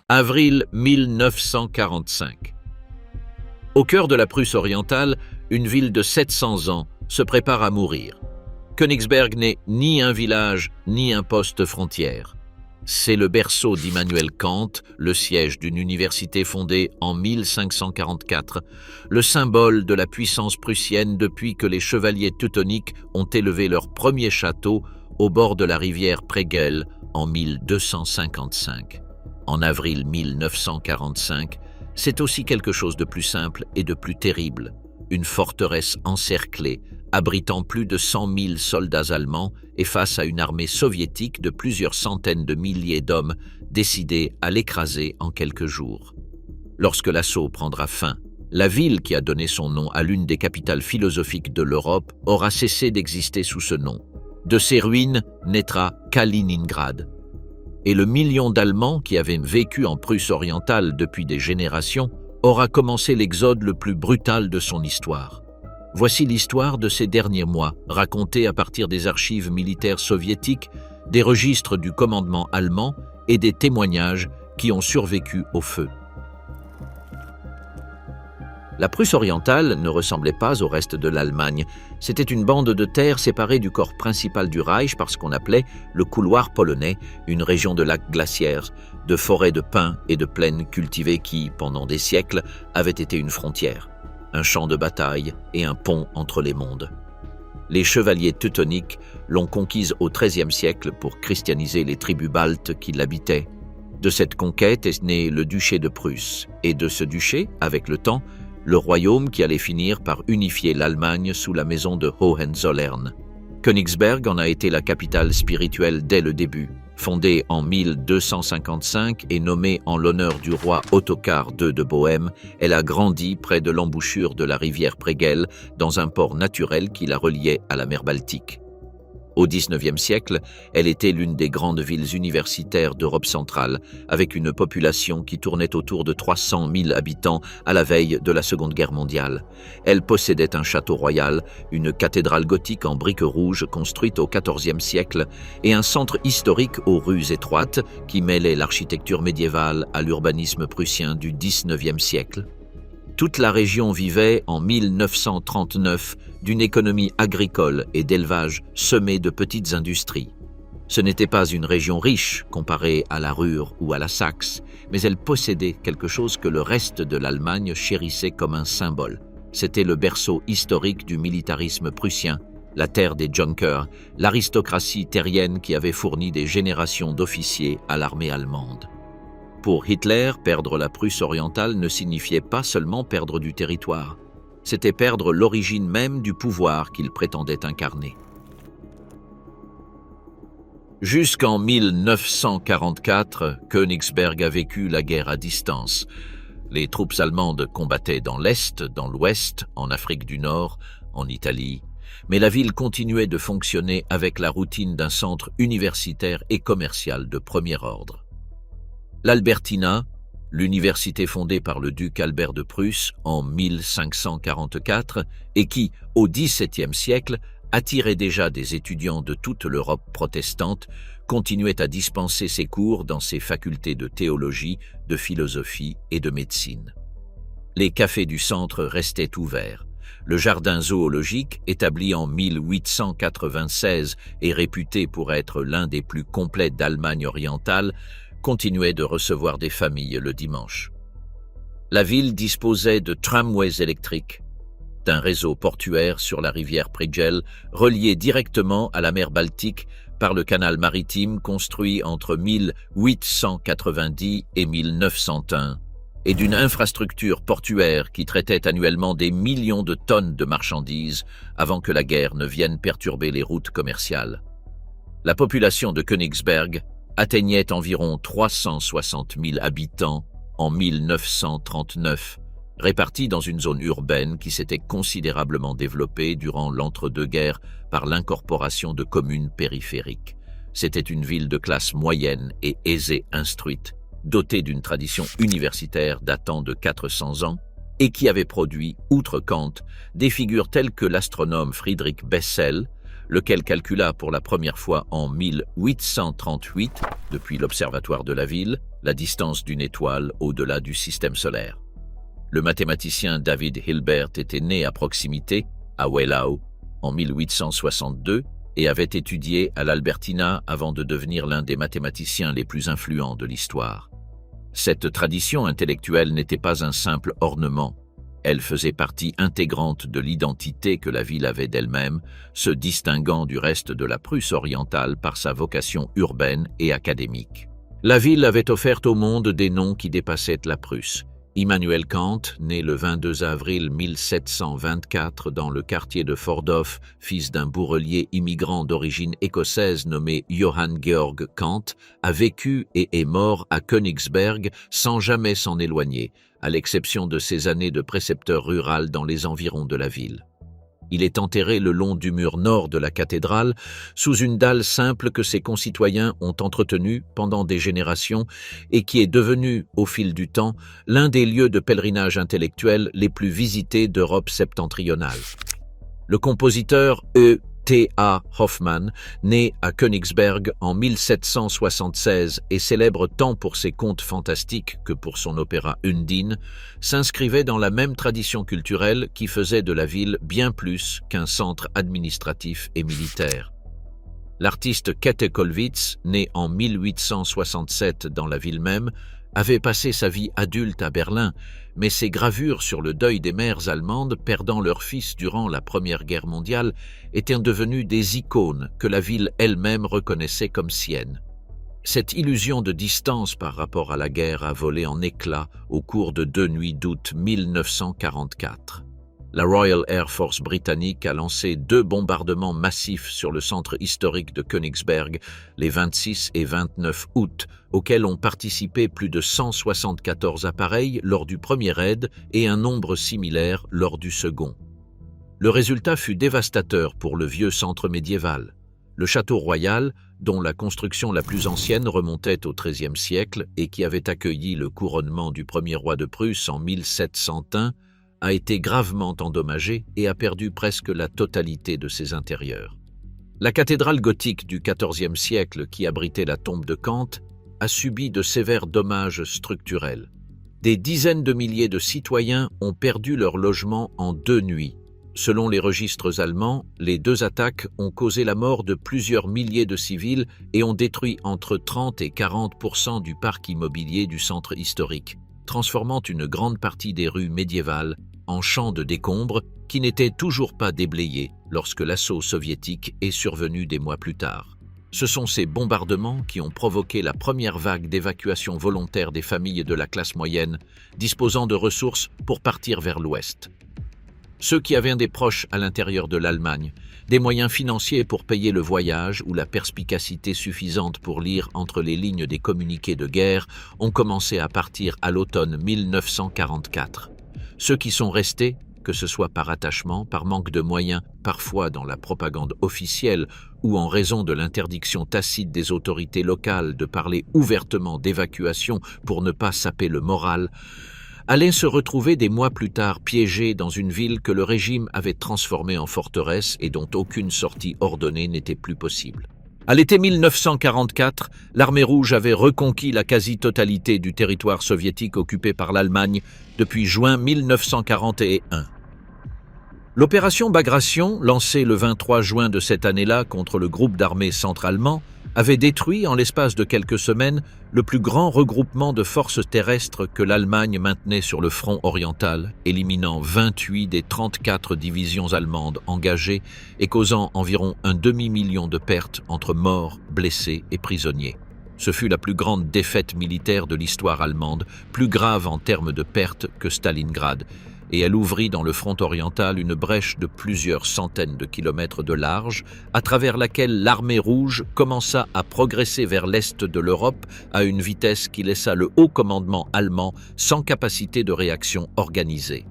Avril 1945. Au cœur de la Prusse orientale, une ville de 700 ans se prépare à mourir. Königsberg n'est ni un village, ni un poste frontière. C'est le berceau d'Immanuel Kant, le siège d'une université fondée en 1544, le symbole de la puissance prussienne depuis que les chevaliers teutoniques ont élevé leur premier château au bord de la rivière Pregel en 1255. En avril 1945, c'est aussi quelque chose de plus simple et de plus terrible. Une forteresse encerclée, abritant plus de 100 000 soldats allemands et face à une armée soviétique de plusieurs centaines de milliers d'hommes décidés à l'écraser en quelques jours. Lorsque l'assaut prendra fin, la ville qui a donné son nom à l'une des capitales philosophiques de l'Europe aura cessé d'exister sous ce nom. De ses ruines naîtra Kaliningrad. Et le million d'Allemands qui avaient vécu en Prusse orientale depuis des générations aura commencé l'exode le plus brutal de son histoire. Voici l'histoire de ces derniers mois, racontée à partir des archives militaires soviétiques, des registres du commandement allemand et des témoignages qui ont survécu au feu. La Prusse orientale ne ressemblait pas au reste de l'Allemagne. C'était une bande de terre séparée du corps principal du Reich par ce qu'on appelait le couloir polonais, une région de lacs glaciaires, de forêts de pins et de plaines cultivées qui, pendant des siècles, avaient été une frontière, un champ de bataille et un pont entre les mondes. Les chevaliers teutoniques l'ont conquise au XIIIe siècle pour christianiser les tribus baltes qui l'habitaient. De cette conquête est né le duché de Prusse, et de ce duché, avec le temps, le royaume qui allait finir par unifier l'Allemagne sous la maison de Hohenzollern. Königsberg en a été la capitale spirituelle dès le début. Fondée en 1255 et nommée en l'honneur du roi Ottokar II de Bohême, elle a grandi près de l'embouchure de la rivière Pregel, dans un port naturel qui la reliait à la mer Baltique. Au XIXe siècle, elle était l'une des grandes villes universitaires d'Europe centrale, avec une population qui tournait autour de 300 000 habitants à la veille de la Seconde Guerre mondiale. Elle possédait un château royal, une cathédrale gothique en briques rouges construite au XIVe siècle et un centre historique aux rues étroites qui mêlait l'architecture médiévale à l'urbanisme prussien du XIXe siècle. Toute la région vivait en 1939 d'une économie agricole et d'élevage semée de petites industries. Ce n'était pas une région riche comparée à la Ruhr ou à la Saxe, mais elle possédait quelque chose que le reste de l'Allemagne chérissait comme un symbole. C'était le berceau historique du militarisme prussien, la terre des Junkers, l'aristocratie terrienne qui avait fourni des générations d'officiers à l'armée allemande. Pour Hitler, perdre la Prusse orientale ne signifiait pas seulement perdre du territoire, c'était perdre l'origine même du pouvoir qu'il prétendait incarner. Jusqu'en 1944, Königsberg a vécu la guerre à distance. Les troupes allemandes combattaient dans l'Est, dans l'Ouest, en Afrique du Nord, en Italie, mais la ville continuait de fonctionner avec la routine d'un centre universitaire et commercial de premier ordre. L'Albertina, l'université fondée par le duc Albert de Prusse en 1544 et qui, au XVIIe siècle, attirait déjà des étudiants de toute l'Europe protestante, continuait à dispenser ses cours dans ses facultés de théologie, de philosophie et de médecine. Les cafés du centre restaient ouverts. Le jardin zoologique, établi en 1896 et réputé pour être l'un des plus complets d'Allemagne orientale, continuait de recevoir des familles le dimanche. La ville disposait de tramways électriques, d'un réseau portuaire sur la rivière Pregel, relié directement à la mer Baltique par le canal maritime construit entre 1890 et 1901, et d'une infrastructure portuaire qui traitait annuellement des millions de tonnes de marchandises avant que la guerre ne vienne perturber les routes commerciales. La population de Königsberg atteignait environ 360 000 habitants en 1939, répartis dans une zone urbaine qui s'était considérablement développée durant l'entre-deux-guerres par l'incorporation de communes périphériques. C'était une ville de classe moyenne et aisée instruite, dotée d'une tradition universitaire datant de 400 ans et qui avait produit, outre Kant, des figures telles que l'astronome Friedrich Bessel, lequel calcula pour la première fois en 1838, depuis l'observatoire de la ville, la distance d'une étoile au-delà du système solaire. Le mathématicien David Hilbert était né à proximité, à Wehlau, en 1862 et avait étudié à l'Albertina avant de devenir l'un des mathématiciens les plus influents de l'histoire. Cette tradition intellectuelle n'était pas un simple ornement. Elle faisait partie intégrante de l'identité que la ville avait d'elle-même, se distinguant du reste de la Prusse orientale par sa vocation urbaine et académique. La ville avait offert au monde des noms qui dépassaient la Prusse. Immanuel Kant, né le 22 avril 1724 dans le quartier de Fordhof, fils d'un bourrelier immigrant d'origine écossaise nommé Johann Georg Kant, a vécu et est mort à Königsberg sans jamais s'en éloigner, à l'exception de ses années de précepteur rural dans les environs de la ville. Il est enterré le long du mur nord de la cathédrale, sous une dalle simple que ses concitoyens ont entretenue pendant des générations et qui est devenue, au fil du temps, l'un des lieux de pèlerinage intellectuel les plus visités d'Europe septentrionale. Le compositeur E.T.A. Hoffmann, né à Königsberg en 1776 et célèbre tant pour ses contes fantastiques que pour son opéra Undine, s'inscrivait dans la même tradition culturelle qui faisait de la ville bien plus qu'un centre administratif et militaire. L'artiste Käthe Kollwitz, né en 1867 dans la ville même, avait passé sa vie adulte à Berlin, mais ses gravures sur le deuil des mères allemandes perdant leur fils durant la Première Guerre mondiale étaient devenues des icônes que la ville elle-même reconnaissait comme siennes. Cette illusion de distance par rapport à la guerre a volé en éclats au cours de 2 nuits d'août 1944. La Royal Air Force britannique a lancé 2 bombardements massifs sur le centre historique de Königsberg les 26 et 29 août, auxquels ont participé plus de 174 appareils lors du premier raid et un nombre similaire lors du second. Le résultat fut dévastateur pour le vieux centre médiéval. Le château royal, dont la construction la plus ancienne remontait au XIIIe siècle et qui avait accueilli le couronnement du premier roi de Prusse en 1701, a été gravement endommagé et a perdu presque la totalité de ses intérieurs. La cathédrale gothique du XIVe siècle, qui abritait la tombe de Kant, a subi de sévères dommages structurels. Des dizaines de milliers de citoyens ont perdu leur logement en 2 nuits. Selon les registres allemands, les 2 attaques ont causé la mort de plusieurs milliers de civils et ont détruit entre 30 et 40% du parc immobilier du centre historique, transformant une grande partie des rues médiévales en champs de décombres qui n'étaient toujours pas déblayés lorsque l'assaut soviétique est survenu des mois plus tard. Ce sont ces bombardements qui ont provoqué la première vague d'évacuation volontaire des familles de la classe moyenne, disposant de ressources pour partir vers l'ouest. Ceux qui avaient des proches à l'intérieur de l'Allemagne, des moyens financiers pour payer le voyage ou la perspicacité suffisante pour lire entre les lignes des communiqués de guerre ont commencé à partir à l'automne 1944. Ceux qui sont restés, que ce soit par attachement, par manque de moyens, parfois dans la propagande officielle ou en raison de l'interdiction tacite des autorités locales de parler ouvertement d'évacuation pour ne pas saper le moral, allaient se retrouver des mois plus tard piégés dans une ville que le régime avait transformée en forteresse et dont aucune sortie ordonnée n'était plus possible. À l'été 1944, l'armée rouge avait reconquis la quasi-totalité du territoire soviétique occupé par l'Allemagne depuis juin 1941. L'opération Bagration, lancée le 23 juin de cette année-là contre le groupe d'armées centre-allemand, avait détruit en l'espace de quelques semaines le plus grand regroupement de forces terrestres que l'Allemagne maintenait sur le front oriental, éliminant 28 des 34 divisions allemandes engagées et causant environ un demi-million de pertes entre morts, blessés et prisonniers. Ce fut la plus grande défaite militaire de l'histoire allemande, plus grave en termes de pertes que Stalingrad, et elle ouvrit dans le front oriental une brèche de plusieurs centaines de kilomètres de large, à travers laquelle l'armée rouge commença à progresser vers l'est de l'Europe à une vitesse qui laissa le haut commandement allemand sans capacité de réaction organisée.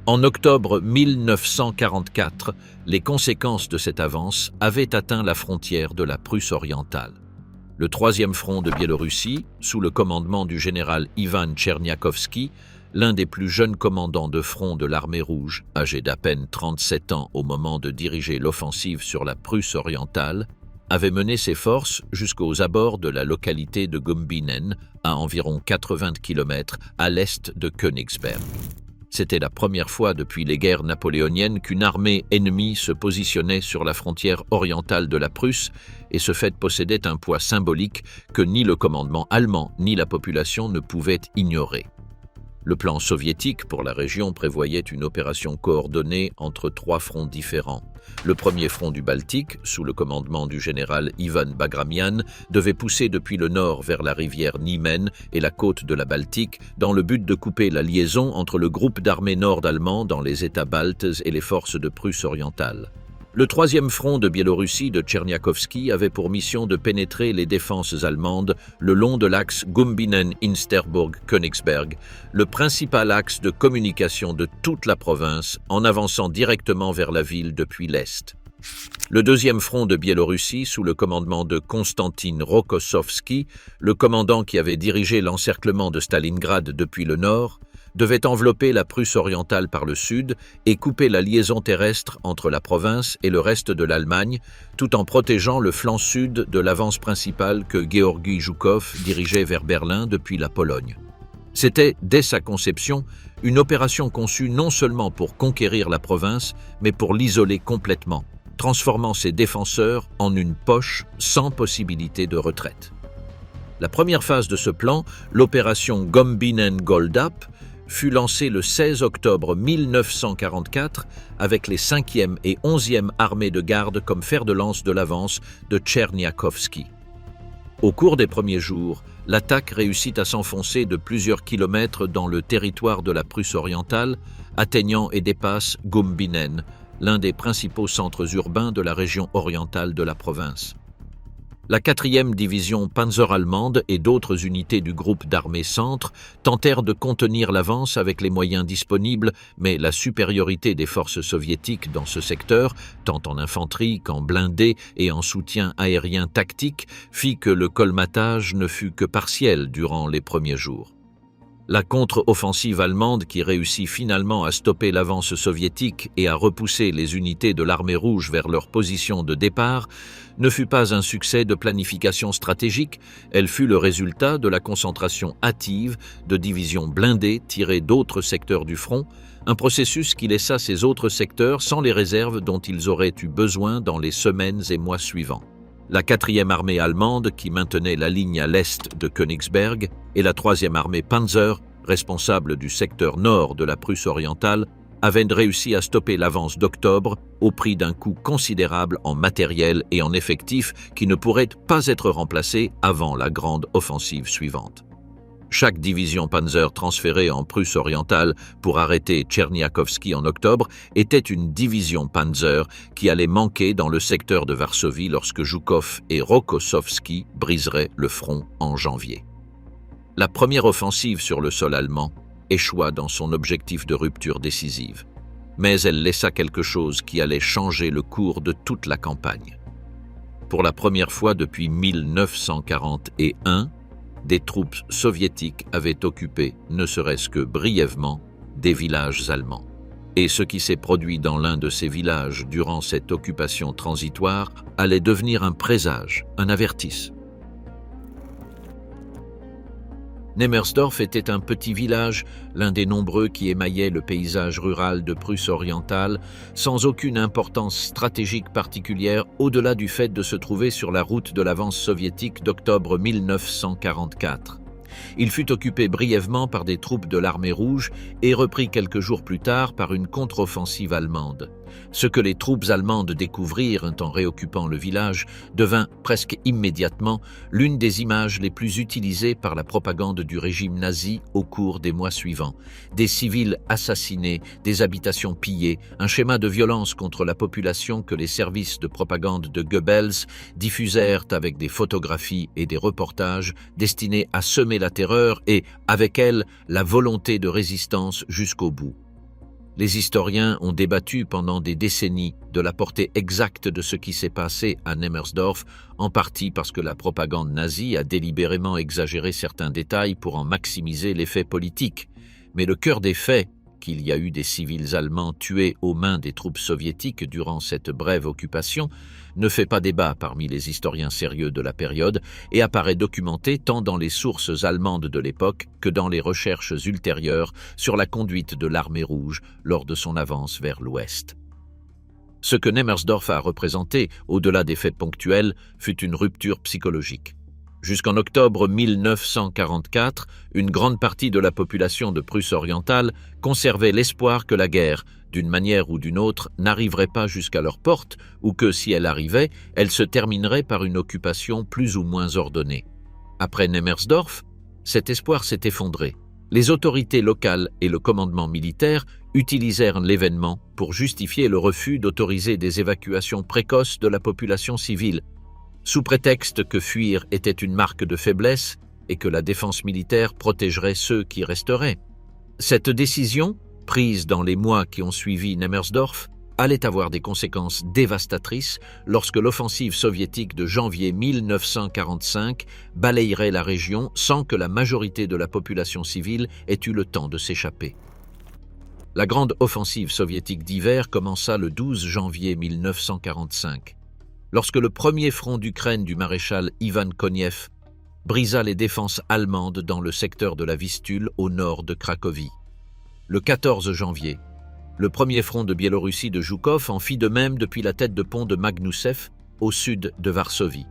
En octobre 1944, les conséquences de cette avance avaient atteint la frontière de la Prusse orientale. Le 3e front de Biélorussie, sous le commandement du général Ivan Tcherniakovski, l'un des plus jeunes commandants de front de l'armée rouge, âgé d'à peine 37 ans au moment de diriger l'offensive sur la Prusse orientale, avait mené ses forces jusqu'aux abords de la localité de Gumbinnen, à environ 80 km à l'est de Königsberg. C'était la première fois depuis les guerres napoléoniennes qu'une armée ennemie se positionnait sur la frontière orientale de la Prusse, et ce fait possédait un poids symbolique que ni le commandement allemand ni la population ne pouvaient ignorer. Le plan soviétique pour la région prévoyait une opération coordonnée entre 3 fronts différents. Le premier front du Baltique, sous le commandement du général Ivan Bagramian, devait pousser depuis le nord vers la rivière Niemen et la côte de la Baltique dans le but de couper la liaison entre le groupe d'armées nord-allemand dans les États baltes et les forces de Prusse orientale. Le troisième front de Biélorussie de Tcherniakovski avait pour mission de pénétrer les défenses allemandes le long de l'axe Gumbinnen-Insterburg-Königsberg, le principal axe de communication de toute la province, en avançant directement vers la ville depuis l'est. Le deuxième front de Biélorussie, sous le commandement de Konstantin Rokossovski, le commandant qui avait dirigé l'encerclement de Stalingrad depuis le nord, devait envelopper la Prusse orientale par le sud et couper la liaison terrestre entre la province et le reste de l'Allemagne, tout en protégeant le flanc sud de l'avance principale que Georgi Joukov dirigeait vers Berlin depuis la Pologne. C'était, dès sa conception, une opération conçue non seulement pour conquérir la province, mais pour l'isoler complètement, transformant ses défenseurs en une poche sans possibilité de retraite. La première phase de ce plan, l'opération Gumbinnen-Goldap, fut lancée le 16 octobre 1944 avec les 5e et 11e armées de garde comme fer de lance de l'avance de Tcherniakovski. Au cours des premiers jours, l'attaque réussit à s'enfoncer de plusieurs kilomètres dans le territoire de la Prusse orientale, atteignant et dépasse Gumbinnen, l'un des principaux centres urbains de la région orientale de la province. La 4e division panzer-allemande et d'autres unités du groupe d'armées centre tentèrent de contenir l'avance avec les moyens disponibles, mais la supériorité des forces soviétiques dans ce secteur, tant en infanterie qu'en blindés et en soutien aérien tactique, fit que le colmatage ne fut que partiel durant les premiers jours. La contre-offensive allemande, qui réussit finalement à stopper l'avance soviétique et à repousser les unités de l'armée rouge vers leur position de départ, ne fut pas un succès de planification stratégique, elle fut le résultat de la concentration hâtive de divisions blindées tirées d'autres secteurs du front, un processus qui laissa ces autres secteurs sans les réserves dont ils auraient eu besoin dans les semaines et mois suivants. La 4e armée allemande, qui maintenait la ligne à l'est de Königsberg, et la 3e armée Panzer, responsable du secteur nord de la Prusse orientale, avaient réussi à stopper l'avance d'octobre au prix d'un coût considérable en matériel et en effectifs qui ne pourrait pas être remplacé avant la grande offensive suivante. Chaque division Panzer transférée en Prusse orientale pour arrêter Tcherniakovski en octobre était une division Panzer qui allait manquer dans le secteur de Varsovie lorsque Joukov et Rokossovski briseraient le front en janvier. La première offensive sur le sol allemand échoua dans son objectif de rupture décisive, mais elle laissa quelque chose qui allait changer le cours de toute la campagne. Pour la première fois depuis 1941, des troupes soviétiques avaient occupé, ne serait-ce que brièvement, des villages allemands. Et ce qui s'est produit dans l'un de ces villages durant cette occupation transitoire allait devenir un présage, un avertissement. Nemmersdorf était un petit village, l'un des nombreux qui émaillaient le paysage rural de Prusse orientale, sans aucune importance stratégique particulière au-delà du fait de se trouver sur la route de l'avance soviétique d'octobre 1944. Il fut occupé brièvement par des troupes de l'armée rouge et repris quelques jours plus tard par une contre-offensive allemande. Ce que les troupes allemandes découvrirent en réoccupant le village devint presque immédiatement l'une des images les plus utilisées par la propagande du régime nazi au cours des mois suivants. Des civils assassinés, des habitations pillées, un schéma de violence contre la population que les services de propagande de Goebbels diffusèrent avec des photographies et des reportages destinés à semer la terreur et, avec elle, la volonté de résistance jusqu'au bout. Les historiens ont débattu pendant des décennies de la portée exacte de ce qui s'est passé à Nemmersdorf, en partie parce que la propagande nazie a délibérément exagéré certains détails pour en maximiser l'effet politique. Mais le cœur des faits qu'il y a eu des civils allemands tués aux mains des troupes soviétiques durant cette brève occupation ne fait pas débat parmi les historiens sérieux de la période et apparaît documenté tant dans les sources allemandes de l'époque que dans les recherches ultérieures sur la conduite de l'armée rouge lors de son avance vers l'ouest. Ce que Nemmersdorf a représenté, au-delà des faits ponctuels, fut une rupture psychologique. Jusqu'en octobre 1944, une grande partie de la population de Prusse orientale conservait l'espoir que la guerre, d'une manière ou d'une autre, n'arriverait pas jusqu'à leurs portes, ou que, si elle arrivait, elle se terminerait par une occupation plus ou moins ordonnée. Après Nemmersdorf, cet espoir s'est effondré. Les autorités locales et le commandement militaire utilisèrent l'événement pour justifier le refus d'autoriser des évacuations précoces de la population civile, sous prétexte que fuir était une marque de faiblesse et que la défense militaire protégerait ceux qui resteraient. Cette décision, prise dans les mois qui ont suivi Nemmersdorf, allait avoir des conséquences dévastatrices lorsque l'offensive soviétique de janvier 1945 balayerait la région sans que la majorité de la population civile ait eu le temps de s'échapper. La grande offensive soviétique d'hiver commença le 12 janvier 1945. Lorsque le premier front d'Ukraine du maréchal Ivan Konev brisa les défenses allemandes dans le secteur de la Vistule au nord de Cracovie. Le 14 janvier, le premier front de Biélorussie de Zhukov en fit de même depuis la tête de pont de Magnussev au sud de Varsovie.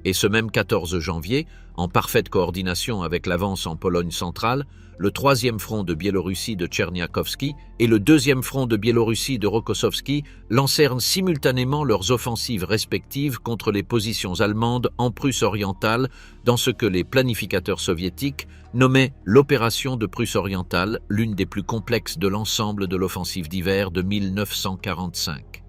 Et ce même 14 janvier, en parfaite coordination avec l'avance en Pologne centrale, le troisième front de Biélorussie de Tcherniakovski et le deuxième front de Biélorussie de Rokossovski lancèrent simultanément leurs offensives respectives contre les positions allemandes en Prusse orientale dans ce que les planificateurs soviétiques nommaient l'opération de Prusse orientale, l'une des plus complexes de l'ensemble de l'offensive d'hiver de 1945.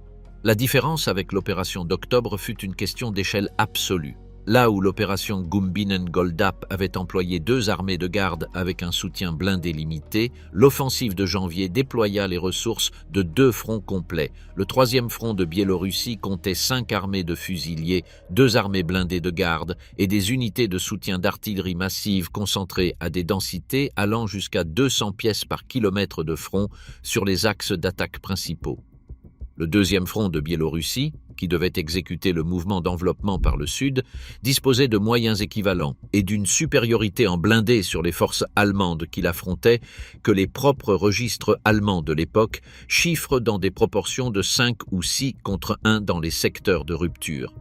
La différence avec l'opération d'octobre fut une question d'échelle absolue. Là où l'opération Gumbinnen-Goldap avait employé 2 armées de garde avec un soutien blindé limité, l'offensive de janvier déploya les ressources de 2 fronts complets. Le 3e front de Biélorussie comptait 5 armées de fusiliers, 2 armées blindées de garde et des unités de soutien d'artillerie massive concentrées à des densités allant jusqu'à 200 pièces par kilomètre de front sur les axes d'attaque principaux. Le 2e front de Biélorussie, qui devait exécuter le mouvement d'enveloppement par le sud, disposait de moyens équivalents et d'une supériorité en blindés sur les forces allemandes qui l'affrontaient que les propres registres allemands de l'époque chiffrent dans des proportions de 5 ou 6 contre 1 dans les secteurs de rupture.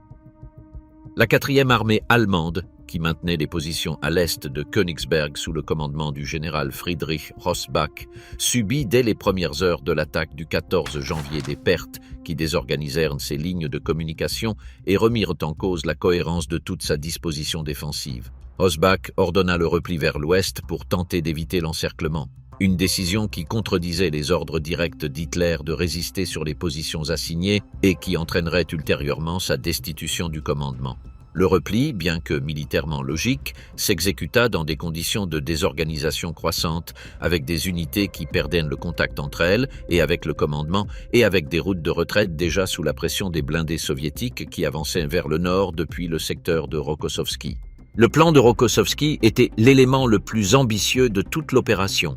La 4e armée allemande, qui maintenait les positions à l'est de Königsberg sous le commandement du général Friedrich Rossbach, subit dès les premières heures de l'attaque du 14 janvier des pertes qui désorganisèrent ses lignes de communication et remirent en cause la cohérence de toute sa disposition défensive. Rossbach ordonna le repli vers l'ouest pour tenter d'éviter l'encerclement, une décision qui contredisait les ordres directs d'Hitler de résister sur les positions assignées et qui entraînerait ultérieurement sa destitution du commandement. Le repli, bien que militairement logique, s'exécuta dans des conditions de désorganisation croissante, avec des unités qui perdaient le contact entre elles et avec le commandement, et avec des routes de retraite déjà sous la pression des blindés soviétiques qui avançaient vers le nord depuis le secteur de Rokossovski. Le plan de Rokossovski était l'élément le plus ambitieux de toute l'opération.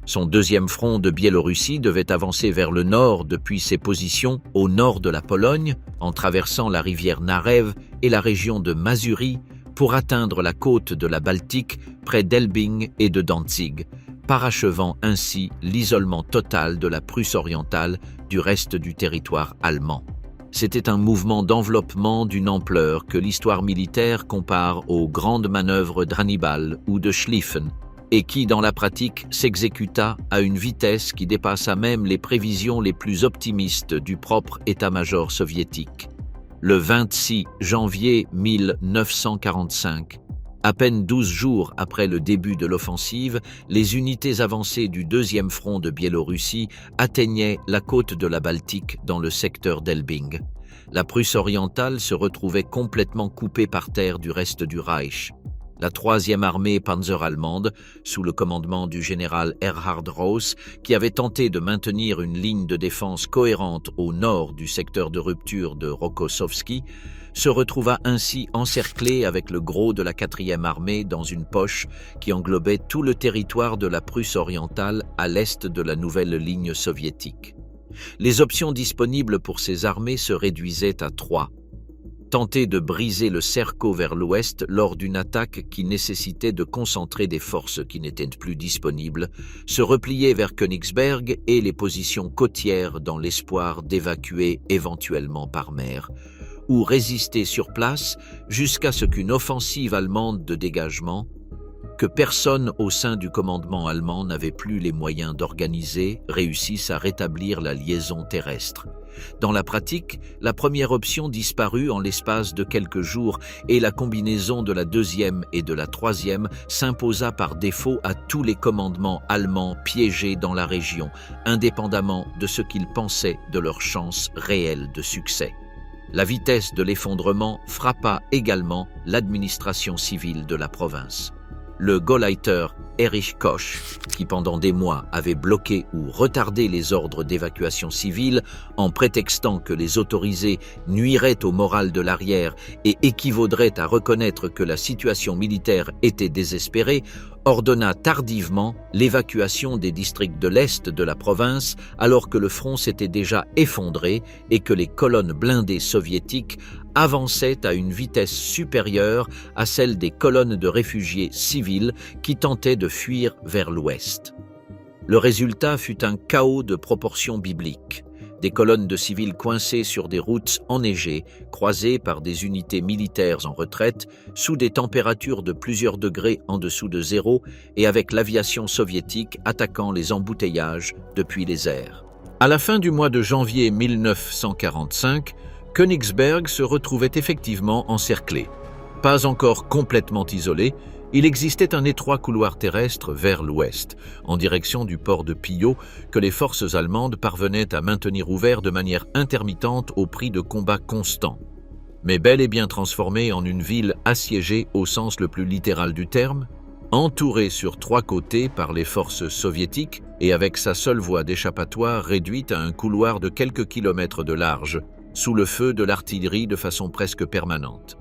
Son 2e front de Biélorussie devait avancer vers le nord depuis ses positions au nord de la Pologne, en traversant la rivière Narew et la région de Masurie pour atteindre la côte de la Baltique près d'Elbing et de Danzig, parachevant ainsi l'isolement total de la Prusse orientale du reste du territoire allemand. C'était un mouvement d'enveloppement d'une ampleur que l'histoire militaire compare aux grandes manœuvres d'Hannibal ou de Schlieffen, et qui, dans la pratique, s'exécuta à une vitesse qui dépassa même les prévisions les plus optimistes du propre état-major soviétique. Le 26 janvier 1945, à peine 12 jours après le début de l'offensive, les unités avancées du 2e front de Biélorussie atteignaient la côte de la Baltique dans le secteur d'Elbing. La Prusse orientale se retrouvait complètement coupée par terre du reste du Reich. La 3e armée panzer-allemande, sous le commandement du général Erhard Ross, qui avait tenté de maintenir une ligne de défense cohérente au nord du secteur de rupture de Rokossovski, se retrouva ainsi encerclé avec le gros de la 4e armée dans une poche qui englobait tout le territoire de la Prusse orientale à l'est de la nouvelle ligne soviétique. Les options disponibles pour ces armées se réduisaient à 3. Tenter de briser le cerco vers l'ouest lors d'une attaque qui nécessitait de concentrer des forces qui n'étaient plus disponibles, se replier vers Königsberg et les positions côtières dans l'espoir d'évacuer éventuellement par mer, ou résister sur place jusqu'à ce qu'une offensive allemande de dégagement, que personne au sein du commandement allemand n'avait plus les moyens d'organiser, réussisse à rétablir la liaison terrestre. Dans la pratique, la première option disparut en l'espace de quelques jours et la combinaison de la 2e et de la 3e s'imposa par défaut à tous les commandements allemands piégés dans la région, indépendamment de ce qu'ils pensaient de leurs chances réelles de succès. La vitesse de l'effondrement frappa également l'administration civile de la province. Le Gauleiter Erich Koch, qui pendant des mois avait bloqué ou retardé les ordres d'évacuation civile en prétextant que les autorisés nuiraient au moral de l'arrière et équivaudraient à reconnaître que la situation militaire était désespérée, ordonna tardivement l'évacuation des districts de l'Est de la province alors que le front s'était déjà effondré et que les colonnes blindées soviétiques avançaient à une vitesse supérieure à celle des colonnes de réfugiés civils qui tentaient de fuir vers l'ouest. Le résultat fut un chaos de proportions bibliques. Des colonnes de civils coincées sur des routes enneigées, croisées par des unités militaires en retraite, sous des températures de plusieurs degrés en dessous de zéro et avec l'aviation soviétique attaquant les embouteillages depuis les airs. À la fin du mois de janvier 1945, Königsberg se retrouvait effectivement encerclé. Pas encore complètement isolé, il existait un étroit couloir terrestre vers l'ouest, en direction du port de Pillau, que les forces allemandes parvenaient à maintenir ouvert de manière intermittente au prix de combats constants, mais bel et bien transformé en une ville assiégée au sens le plus littéral du terme, entourée sur 3 côtés par les forces soviétiques et avec sa seule voie d'échappatoire réduite à un couloir de quelques kilomètres de large, sous le feu de l'artillerie de façon presque permanente.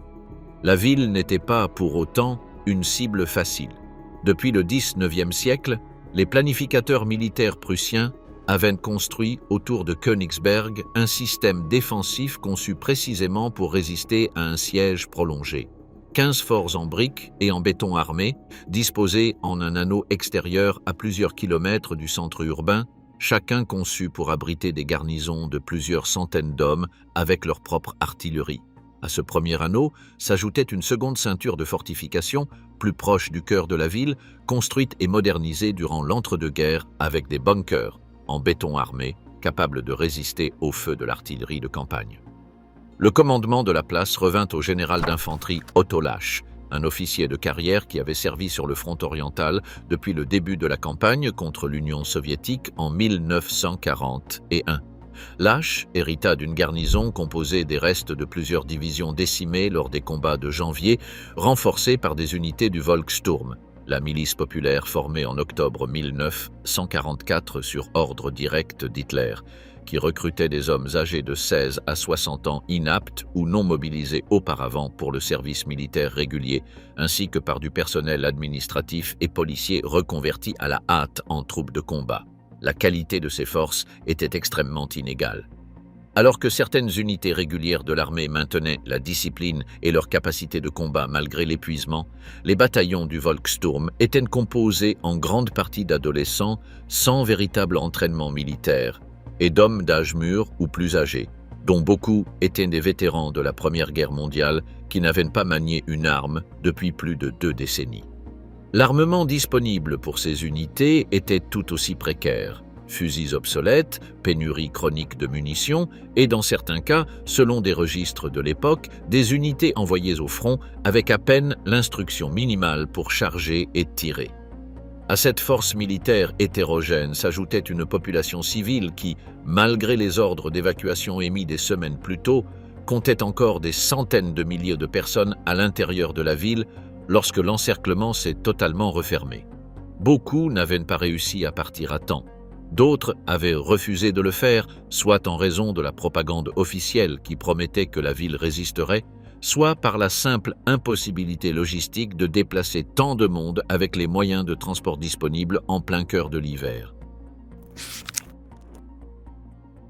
La ville n'était pas, pour autant, une cible facile. Depuis le XIXe siècle, les planificateurs militaires prussiens avaient construit autour de Königsberg un système défensif conçu précisément pour résister à un siège prolongé. 15 forts en briques et en béton armé, disposés en un anneau extérieur à plusieurs kilomètres du centre urbain, chacun conçu pour abriter des garnisons de plusieurs centaines d'hommes avec leur propre artillerie. À ce premier anneau s'ajoutait une seconde ceinture de fortification, plus proche du cœur de la ville, construite et modernisée durant l'entre-deux-guerres avec des bunkers en béton armé, capables de résister au feu de l'artillerie de campagne. Le commandement de la place revint au général d'infanterie Otto Lach, un officier de carrière qui avait servi sur le front oriental depuis le début de la campagne contre l'Union soviétique en 1941. Lach hérita d'une garnison composée des restes de plusieurs divisions décimées lors des combats de janvier, renforcées par des unités du Volkssturm, la milice populaire formée en octobre 1944 sur ordre direct d'Hitler, qui recrutait des hommes âgés de 16 à 60 ans inaptes ou non mobilisés auparavant pour le service militaire régulier, ainsi que par du personnel administratif et policier reconverti à la hâte en troupes de combat. La qualité de ces forces était extrêmement inégale. Alors que certaines unités régulières de l'armée maintenaient la discipline et leur capacité de combat malgré l'épuisement, les bataillons du Volkssturm étaient composés en grande partie d'adolescents sans véritable entraînement militaire et d'hommes d'âge mûr ou plus âgés, dont beaucoup étaient des vétérans de la Première Guerre mondiale qui n'avaient pas manié une arme depuis plus de 2 décennies. L'armement disponible pour ces unités était tout aussi précaire. Fusils obsolètes, pénurie chronique de munitions et, dans certains cas, selon des registres de l'époque, des unités envoyées au front avec à peine l'instruction minimale pour charger et tirer. À cette force militaire hétérogène s'ajoutait une population civile qui, malgré les ordres d'évacuation émis des semaines plus tôt, comptait encore des centaines de milliers de personnes à l'intérieur de la ville lorsque l'encerclement s'est totalement refermé. Beaucoup n'avaient pas réussi à partir à temps. D'autres avaient refusé de le faire, soit en raison de la propagande officielle qui promettait que la ville résisterait, soit par la simple impossibilité logistique de déplacer tant de monde avec les moyens de transport disponibles en plein cœur de l'hiver.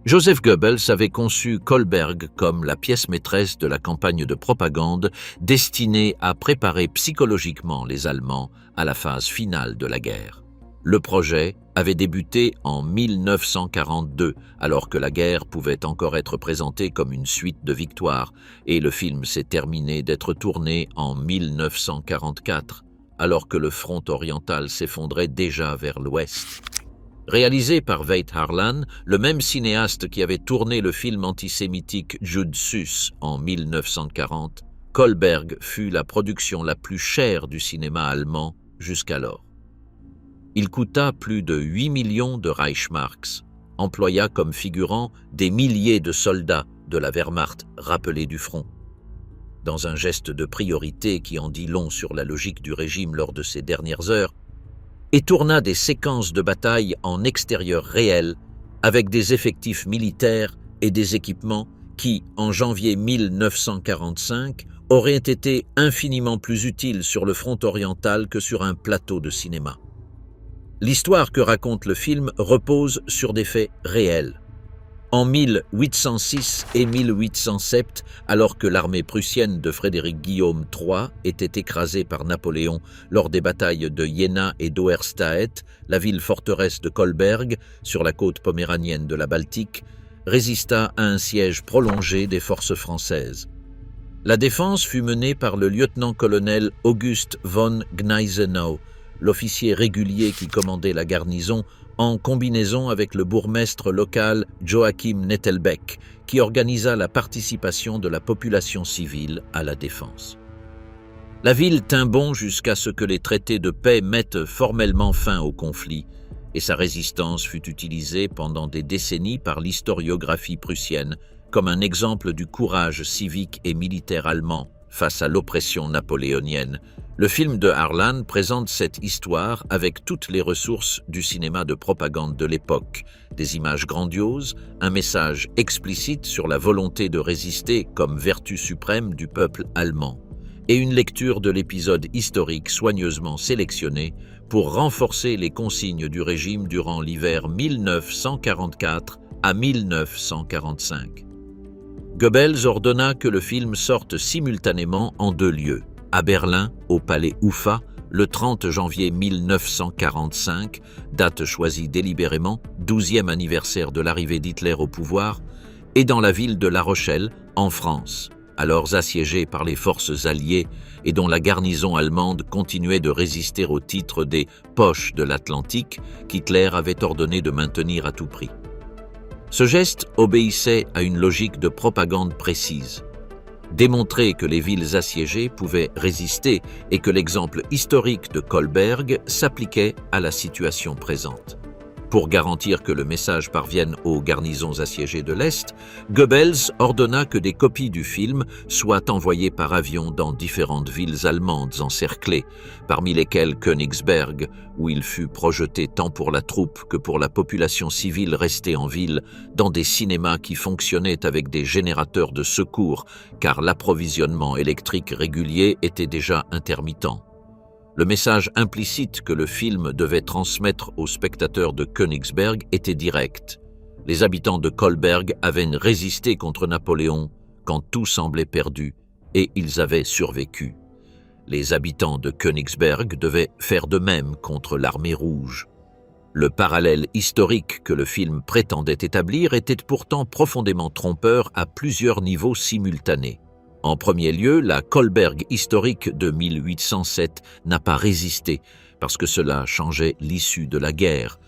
Joseph Goebbels avait conçu Kolberg comme la pièce maîtresse de la campagne de propagande destinée à préparer psychologiquement les Allemands à la phase finale de la guerre. Le projet avait débuté en 1942, alors que la guerre pouvait encore être présentée comme une suite de victoires, et le film s'est terminé d'être tourné en 1944, alors que le front oriental s'effondrait déjà vers l'ouest. Réalisé par Veit Harlan, le même cinéaste qui avait tourné le film antisémitique Jude Süß en 1940, Kolberg fut la production la plus chère du cinéma allemand jusqu'alors. Il coûta plus de 8 millions de Reichsmarks, employa comme figurants des milliers de soldats de la Wehrmacht rappelés du front. Dans un geste de priorité qui en dit long sur la logique du régime lors de ces dernières heures, et tourna des séquences de bataille en extérieur réel avec des effectifs militaires et des équipements qui, en janvier 1945, auraient été infiniment plus utiles sur le front oriental que sur un plateau de cinéma. L'histoire que raconte le film repose sur des faits réels. En 1806 et 1807, alors que l'armée prussienne de Frédéric Guillaume III était écrasée par Napoléon lors des batailles de Jena et d'Auerstaedt, la ville forteresse de Kolberg, sur la côte poméranienne de la Baltique, résista à un siège prolongé des forces françaises. La défense fut menée par le lieutenant-colonel August von Gneisenau, l'officier régulier qui commandait la garnison, en combinaison avec le bourgmestre local Joachim Nettelbeck, qui organisa la participation de la population civile à la défense. La ville tint bon jusqu'à ce que les traités de paix mettent formellement fin au conflit, et sa résistance fut utilisée pendant des décennies par l'historiographie prussienne comme un exemple du courage civique et militaire allemand face à l'oppression napoléonienne. Le film de Harlan présente cette histoire avec toutes les ressources du cinéma de propagande de l'époque, des images grandioses, un message explicite sur la volonté de résister comme vertu suprême du peuple allemand, et une lecture de l'épisode historique soigneusement sélectionné pour renforcer les consignes du régime durant l'hiver 1944 à 1945. Goebbels ordonna que le film sorte simultanément en 2 lieux, à Berlin, au palais Ufa, le 30 janvier 1945, date choisie délibérément, 12e anniversaire de l'arrivée d'Hitler au pouvoir, et dans la ville de La Rochelle, en France, alors assiégée par les forces alliées et dont la garnison allemande continuait de résister au titre des « poches de l'Atlantique » qu'Hitler avait ordonné de maintenir à tout prix. Ce geste obéissait à une logique de propagande précise. Démontrer que les villes assiégées pouvaient résister et que l'exemple historique de Kolberg s'appliquait à la situation présente. Pour garantir que le message parvienne aux garnisons assiégées de l'Est, Goebbels ordonna que des copies du film soient envoyées par avion dans différentes villes allemandes encerclées, parmi lesquelles Königsberg, où il fut projeté tant pour la troupe que pour la population civile restée en ville, dans des cinémas qui fonctionnaient avec des générateurs de secours, car l'approvisionnement électrique régulier était déjà intermittent. Le message implicite que le film devait transmettre aux spectateurs de Königsberg était direct. Les habitants de Kolberg avaient résisté contre Napoléon quand tout semblait perdu, et ils avaient survécu. Les habitants de Königsberg devaient faire de même contre l'armée rouge. Le parallèle historique que le film prétendait établir était pourtant profondément trompeur à plusieurs niveaux simultanés. En premier lieu, la Kolberg historique de 1807 n'a pas résisté, parce que cela changeait l'issue de la guerre.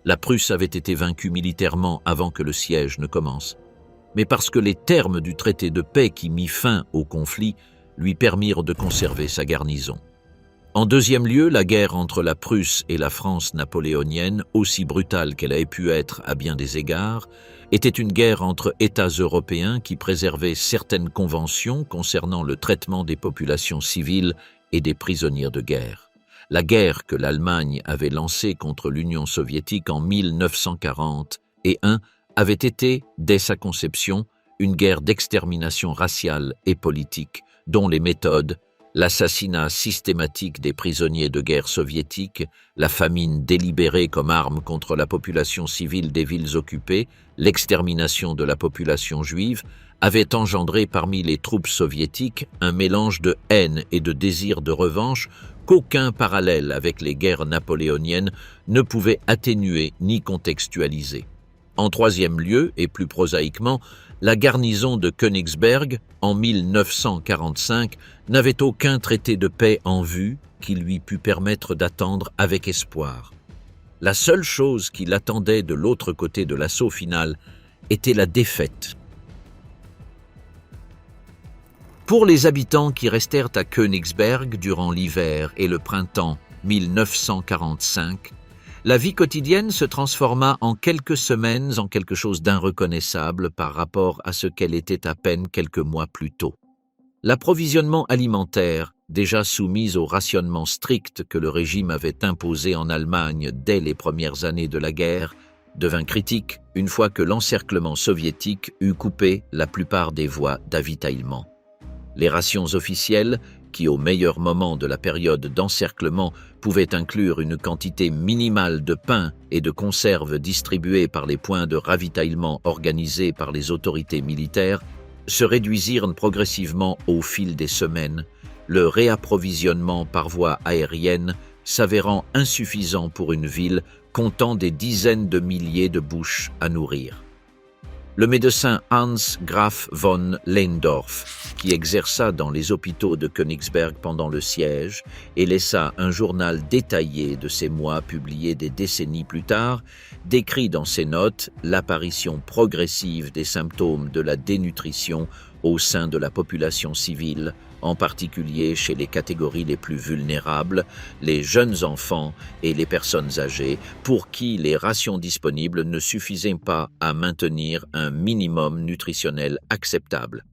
La Prusse avait été vaincue militairement avant que le siège ne commence, mais parce que les termes du traité de paix qui mit fin au conflit lui permirent de conserver sa garnison. En deuxième lieu, la guerre entre la Prusse et la France napoléonienne, aussi brutale qu'elle ait pu être à bien des égards, était une guerre entre États européens qui préservaient certaines conventions concernant le traitement des populations civiles et des prisonniers de guerre. La guerre que l'Allemagne avait lancée contre l'Union soviétique en 1941 avait été, dès sa conception, une guerre d'extermination raciale et politique, dont les méthodes, l'assassinat systématique des prisonniers de guerre soviétiques, la famine délibérée comme arme contre la population civile des villes occupées, l'extermination de la population juive, avaient engendré parmi les troupes soviétiques un mélange de haine et de désir de revanche qu'aucun parallèle avec les guerres napoléoniennes ne pouvait atténuer ni contextualiser. En troisième lieu, et plus prosaïquement, la garnison de Königsberg, en 1945, n'avait aucun traité de paix en vue qui lui pût permettre d'attendre avec espoir. La seule chose qui l'attendait de l'autre côté de l'assaut final était la défaite. Pour les habitants qui restèrent à Königsberg durant l'hiver et le printemps 1945, la vie quotidienne se transforma en quelques semaines en quelque chose d'inreconnaissable par rapport à ce qu'elle était à peine quelques mois plus tôt. L'approvisionnement alimentaire, déjà soumis au rationnement strict que le régime avait imposé en Allemagne dès les premières années de la guerre, devint critique une fois que l'encerclement soviétique eut coupé la plupart des voies d'avitaillement. Les rations officielles, qui au meilleur moment de la période d'encerclement pouvaient inclure une quantité minimale de pain et de conserves distribuées par les points de ravitaillement organisés par les autorités militaires, se réduisirent progressivement au fil des semaines, le réapprovisionnement par voie aérienne s'avérant insuffisant pour une ville comptant des dizaines de milliers de bouches à nourrir. Le médecin Hans Graf von Lehndorff, qui exerça dans les hôpitaux de Königsberg pendant le siège et laissa un journal détaillé de ces mois publié des décennies plus tard, décrit dans ses notes l'apparition progressive des symptômes de la dénutrition au sein de la population civile, en particulier chez les catégories les plus vulnérables, les jeunes enfants et les personnes âgées, pour qui les rations disponibles ne suffisaient pas à maintenir un minimum nutritionnel acceptable.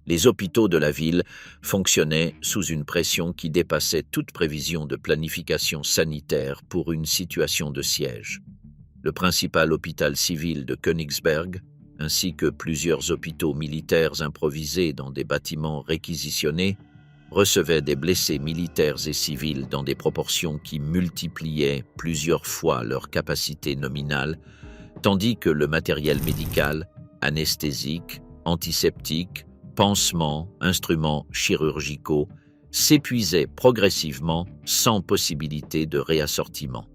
Les hôpitaux de la ville fonctionnaient sous une pression qui dépassait toute prévision de planification sanitaire pour une situation de siège. Le principal hôpital civil de Königsberg, ainsi que plusieurs hôpitaux militaires improvisés dans des bâtiments réquisitionnés, recevaient des blessés militaires et civils dans des proportions qui multipliaient plusieurs fois leur capacité nominale, tandis que le matériel médical, anesthésique, antiseptique, pansements, instruments chirurgicaux, s'épuisait progressivement sans possibilité de réassortiment.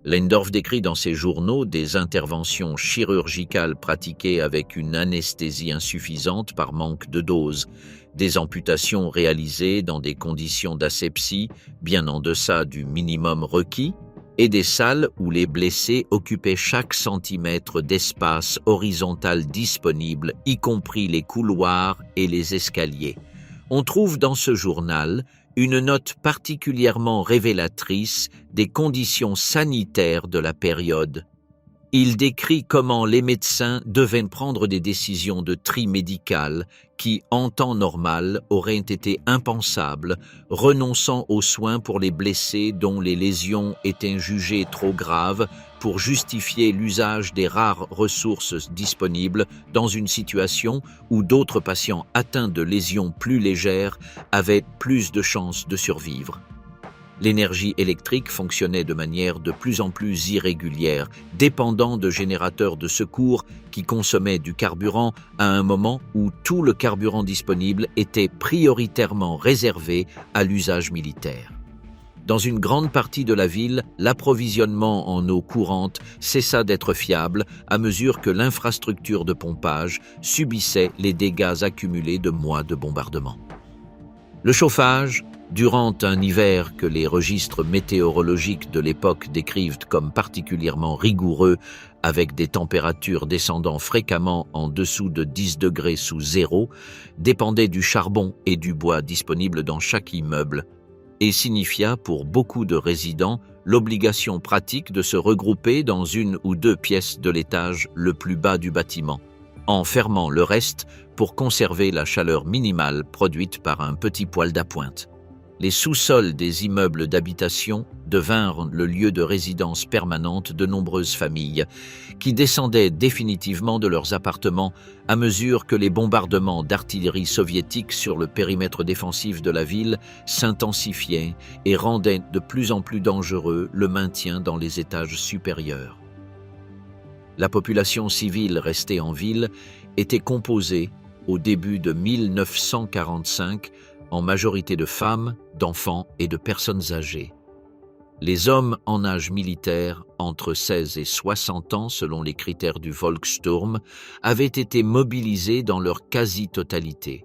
Lehndorff décrit dans ses journaux des interventions chirurgicales pratiquées avec une anesthésie insuffisante par manque de dose, des amputations réalisées dans des conditions d'asepsie bien en deçà du minimum requis, et des salles où les blessés occupaient chaque centimètre d'espace horizontal disponible, y compris les couloirs et les escaliers. On trouve dans ce journal une note particulièrement révélatrice des conditions sanitaires de la période. Il décrit comment les médecins devaient prendre des décisions de tri médical qui, en temps normal, auraient été impensables, renonçant aux soins pour les blessés dont les lésions étaient jugées trop graves pour justifier l'usage des rares ressources disponibles dans une situation où d'autres patients atteints de lésions plus légères avaient plus de chances de survivre. L'énergie électrique fonctionnait de manière de plus en plus irrégulière, dépendant de générateurs de secours qui consommaient du carburant à un moment où tout le carburant disponible était prioritairement réservé à l'usage militaire. Dans une grande partie de la ville, l'approvisionnement en eau courante cessa d'être fiable à mesure que l'infrastructure de pompage subissait les dégâts accumulés de mois de bombardement. Le chauffage, durant un hiver que les registres météorologiques de l'époque décrivent comme particulièrement rigoureux, avec des températures descendant fréquemment en dessous de 10 degrés sous zéro, dépendait du charbon et du bois disponibles dans chaque immeuble, et signifia pour beaucoup de résidents l'obligation pratique de se regrouper dans une ou deux pièces de l'étage le plus bas du bâtiment, en fermant le reste pour conserver la chaleur minimale produite par un petit poêle d'appointe. les sous-sols des immeubles d'habitation devinrent le lieu de résidence permanente de nombreuses familles, qui descendaient définitivement de leurs appartements à mesure que les bombardements d'artillerie soviétique sur le périmètre défensif de la ville s'intensifiaient et rendaient de plus en plus dangereux le maintien dans les étages supérieurs. La population civile restée en ville était composée, au début de 1945, en majorité de femmes, d'enfants et de personnes âgées. Les hommes en âge militaire, entre 16 et 60 ans selon les critères du Volkssturm, avaient été mobilisés dans leur quasi-totalité.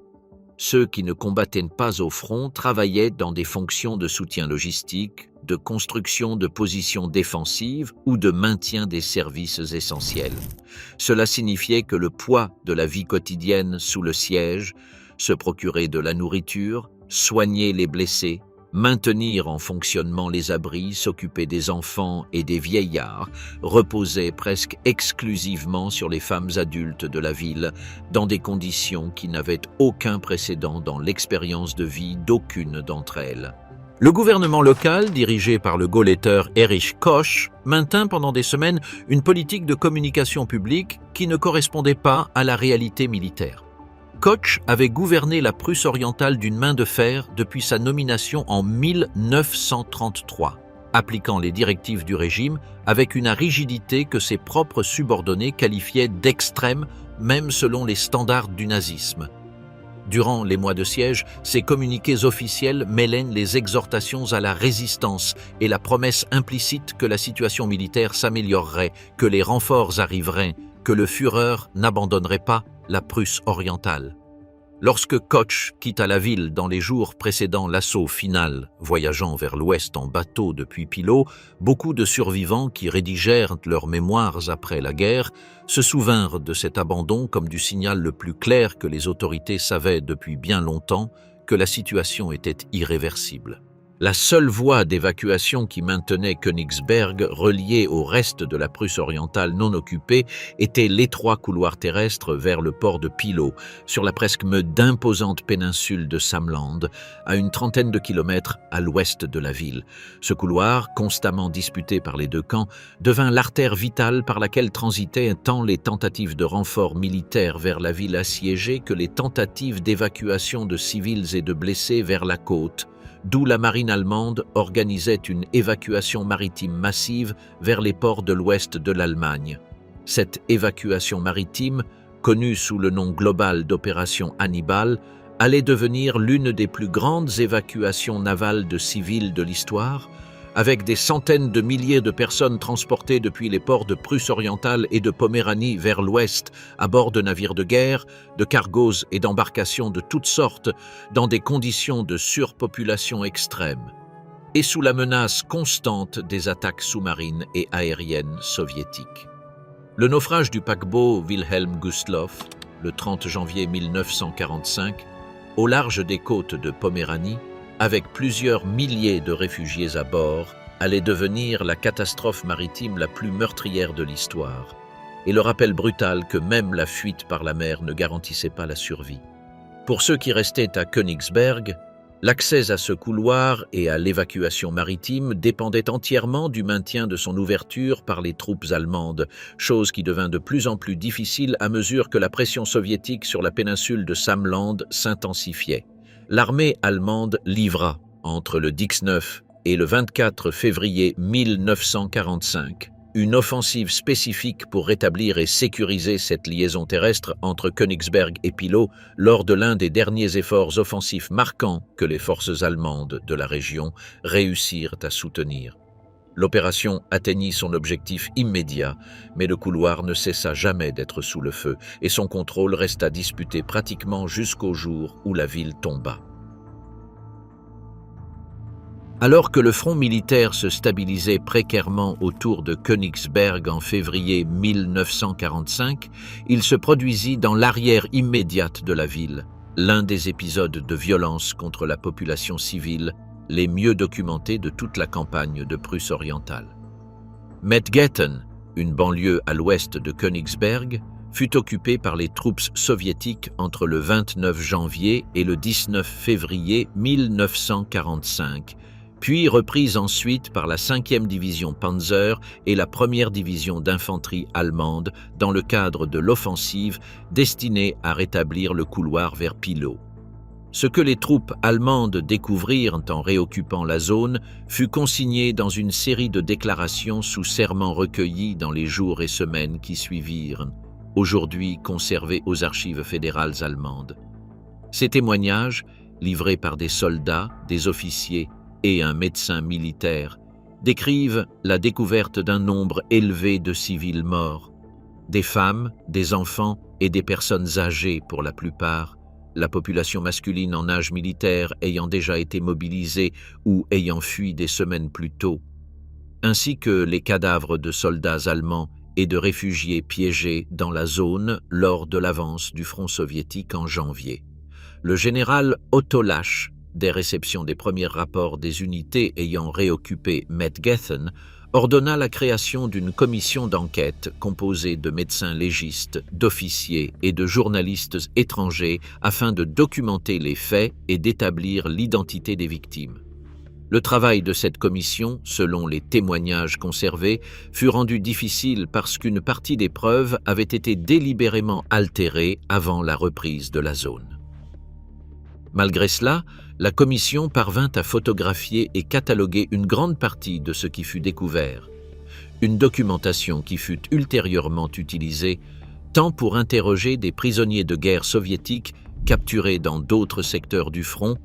Ceux qui ne combattaient pas au front travaillaient dans des fonctions de soutien logistique, de construction de positions défensives ou de maintien des services essentiels. Cela signifiait que le poids de la vie quotidienne sous le siège, se procurer de la nourriture, soigner les blessés, maintenir en fonctionnement les abris, s'occuper des enfants et des vieillards, reposait presque exclusivement sur les femmes adultes de la ville, dans des conditions qui n'avaient aucun précédent dans l'expérience de vie d'aucune d'entre elles. Le gouvernement local, dirigé par le Gauleiter Erich Koch, maintint pendant des semaines une politique de communication publique qui ne correspondait pas à la réalité militaire. Koch avait gouverné la Prusse orientale d'une main de fer depuis sa nomination en 1933, appliquant les directives du régime avec une rigidité que ses propres subordonnés qualifiaient d'extrême, même selon les standards du nazisme. Durant les mois de siège, ces communiqués officiels mêlaient les exhortations à la résistance et la promesse implicite que la situation militaire s'améliorerait, que les renforts arriveraient, que le Führer n'abandonnerait pas la Prusse orientale. Lorsque Koch quitta la ville dans les jours précédant l'assaut final, voyageant vers l'ouest en bateau depuis Pilot, beaucoup de survivants qui rédigèrent leurs mémoires après la guerre se souvinrent de cet abandon comme du signal le plus clair que les autorités savaient depuis bien longtemps que la situation était irréversible. La seule voie d'évacuation qui maintenait Königsberg reliée au reste de la Prusse orientale non occupée était l'étroit couloir terrestre vers le port de Pilot, sur la presque d'imposante péninsule de Samland, à une trentaine de kilomètres à l'ouest de la ville. Ce couloir, constamment disputé par les deux camps, devint l'artère vitale par laquelle transitaient tant les tentatives de renfort militaire vers la ville assiégée que les tentatives d'évacuation de civils et de blessés vers la côte, d'où la marine allemande organisait une évacuation maritime massive vers les ports de l'ouest de l'Allemagne. Cette évacuation maritime, connue sous le nom global d'opération Hannibal, allait devenir l'une des plus grandes évacuations navales de civils de l'histoire, avec des centaines de milliers de personnes transportées depuis les ports de Prusse orientale et de Poméranie vers l'ouest, à bord de navires de guerre, de cargos et d'embarcations de toutes sortes, dans des conditions de surpopulation extrême, et sous la menace constante des attaques sous-marines et aériennes soviétiques. Le naufrage du paquebot Wilhelm Gustloff, le 30 janvier 1945, au large des côtes de Poméranie, avec plusieurs milliers de réfugiés à bord, allait devenir la catastrophe maritime la plus meurtrière de l'histoire, et le rappel brutal que même la fuite par la mer ne garantissait pas la survie. Pour ceux qui restaient à Königsberg, l'accès à ce couloir et à l'évacuation maritime dépendait entièrement du maintien de son ouverture par les troupes allemandes, chose qui devint de plus en plus difficile à mesure que la pression soviétique sur la péninsule de Samland s'intensifiait. L'armée allemande livra, entre le 19 et le 24 février 1945, une offensive spécifique pour rétablir et sécuriser cette liaison terrestre entre Königsberg et Pilot lors de l'un des derniers efforts offensifs marquants que les forces allemandes de la région réussirent à soutenir. L'opération atteignit son objectif immédiat, mais le couloir ne cessa jamais d'être sous le feu et son contrôle resta disputé pratiquement jusqu'au jour où la ville tomba. Alors que le front militaire se stabilisait précairement autour de Königsberg en février 1945, il se produisit dans l'arrière immédiate de la ville, l'un des épisodes de violence contre la population civile les mieux documentés de toute la campagne de Prusse orientale. Mettgetten, une banlieue à l'ouest de Königsberg, fut occupée par les troupes soviétiques entre le 29 janvier et le 19 février 1945, puis reprise ensuite par la 5e division Panzer et la 1re division d'infanterie allemande dans le cadre de l'offensive destinée à rétablir le couloir vers Pilot. Ce que les troupes allemandes découvrirent en réoccupant la zone fut consigné dans une série de déclarations sous serment recueillies dans les jours et semaines qui suivirent, aujourd'hui conservées aux archives fédérales allemandes. Ces témoignages, livrés par des soldats, des officiers et un médecin militaire, décrivent la découverte d'un nombre élevé de civils morts, des femmes, des enfants et des personnes âgées pour la plupart, la population masculine en âge militaire ayant déjà été mobilisée ou ayant fui des semaines plus tôt, ainsi que les cadavres de soldats allemands et de réfugiés piégés dans la zone lors de l'avance du front soviétique en janvier. Le général Otto Lach, des réceptions des premiers rapports des unités ayant réoccupé Medgethen, ordonna la création d'une commission d'enquête composée de médecins légistes, d'officiers et de journalistes étrangers afin de documenter les faits et d'établir l'identité des victimes. Le travail de cette commission, selon les témoignages conservés, fut rendu difficile parce qu'une partie des preuves avait été délibérément altérée avant la reprise de la zone. Malgré cela, la commission parvint à photographier et cataloguer une grande partie de ce qui fut découvert, une documentation qui fut ultérieurement utilisée tant pour interroger des prisonniers de guerre soviétiques capturés dans d'autres secteurs du front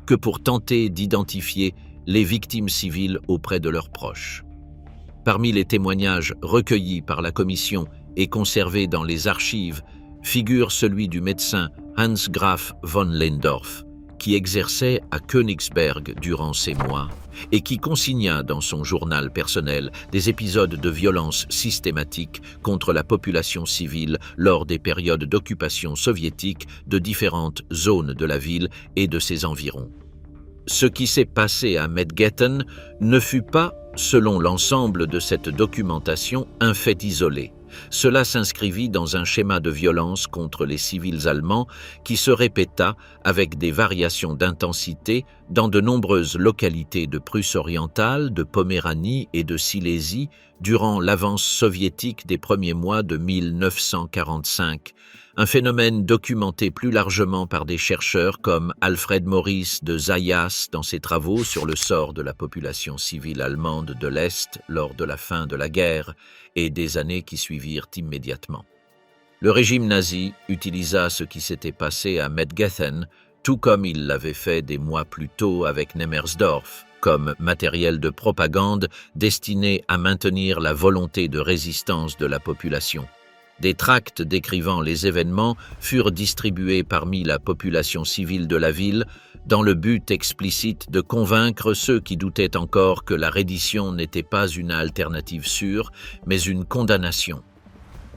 que pour tenter d'identifier les victimes civiles auprès de leurs proches. Parmi les témoignages recueillis par la commission et conservés dans les archives figure celui du médecin Hans Graf von Lehndorff, qui exerçait à Königsberg durant ces mois et qui consigna dans son journal personnel des épisodes de violence systématiques contre la population civile lors des périodes d'occupation soviétique de différentes zones de la ville et de ses environs. Ce qui s'est passé à Medgethen ne fut pas, selon l'ensemble de cette documentation, un fait isolé. Cela s'inscrivit dans un schéma de violence contre les civils allemands qui se répéta avec des variations d'intensité dans de nombreuses localités de Prusse orientale, de Poméranie et de Silésie durant l'avance soviétique des premiers mois de 1945, un phénomène documenté plus largement par des chercheurs comme Alfred Maurice de Zayas dans ses travaux sur le sort de la population civile allemande de l'Est lors de la fin de la guerre et des années qui suivirent immédiatement. Le régime nazi utilisa ce qui s'était passé à Medgethen, tout comme il l'avait fait des mois plus tôt avec Nemmersdorf, comme matériel de propagande destiné à maintenir la volonté de résistance de la population. Des tracts décrivant les événements furent distribués parmi la population civile de la ville dans le but explicite de convaincre ceux qui doutaient encore que la reddition n'était pas une alternative sûre, mais une condamnation.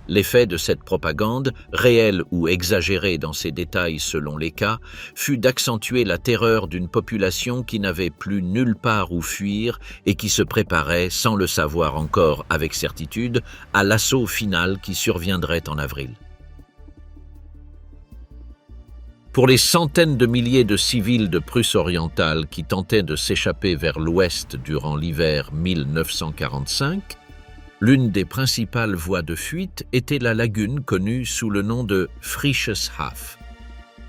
L'effet de cette propagande, réelle ou exagérée dans ses détails selon les cas, fut d'accentuer la terreur d'une population qui n'avait plus nulle part où fuir et qui se préparait, sans le savoir encore avec certitude, à l'assaut final qui surviendrait en avril. Pour les centaines de milliers de civils de Prusse orientale qui tentaient de s'échapper vers l'ouest durant l'hiver 1945, l'une des principales voies de fuite était la lagune connue sous le nom de Frisches Haff,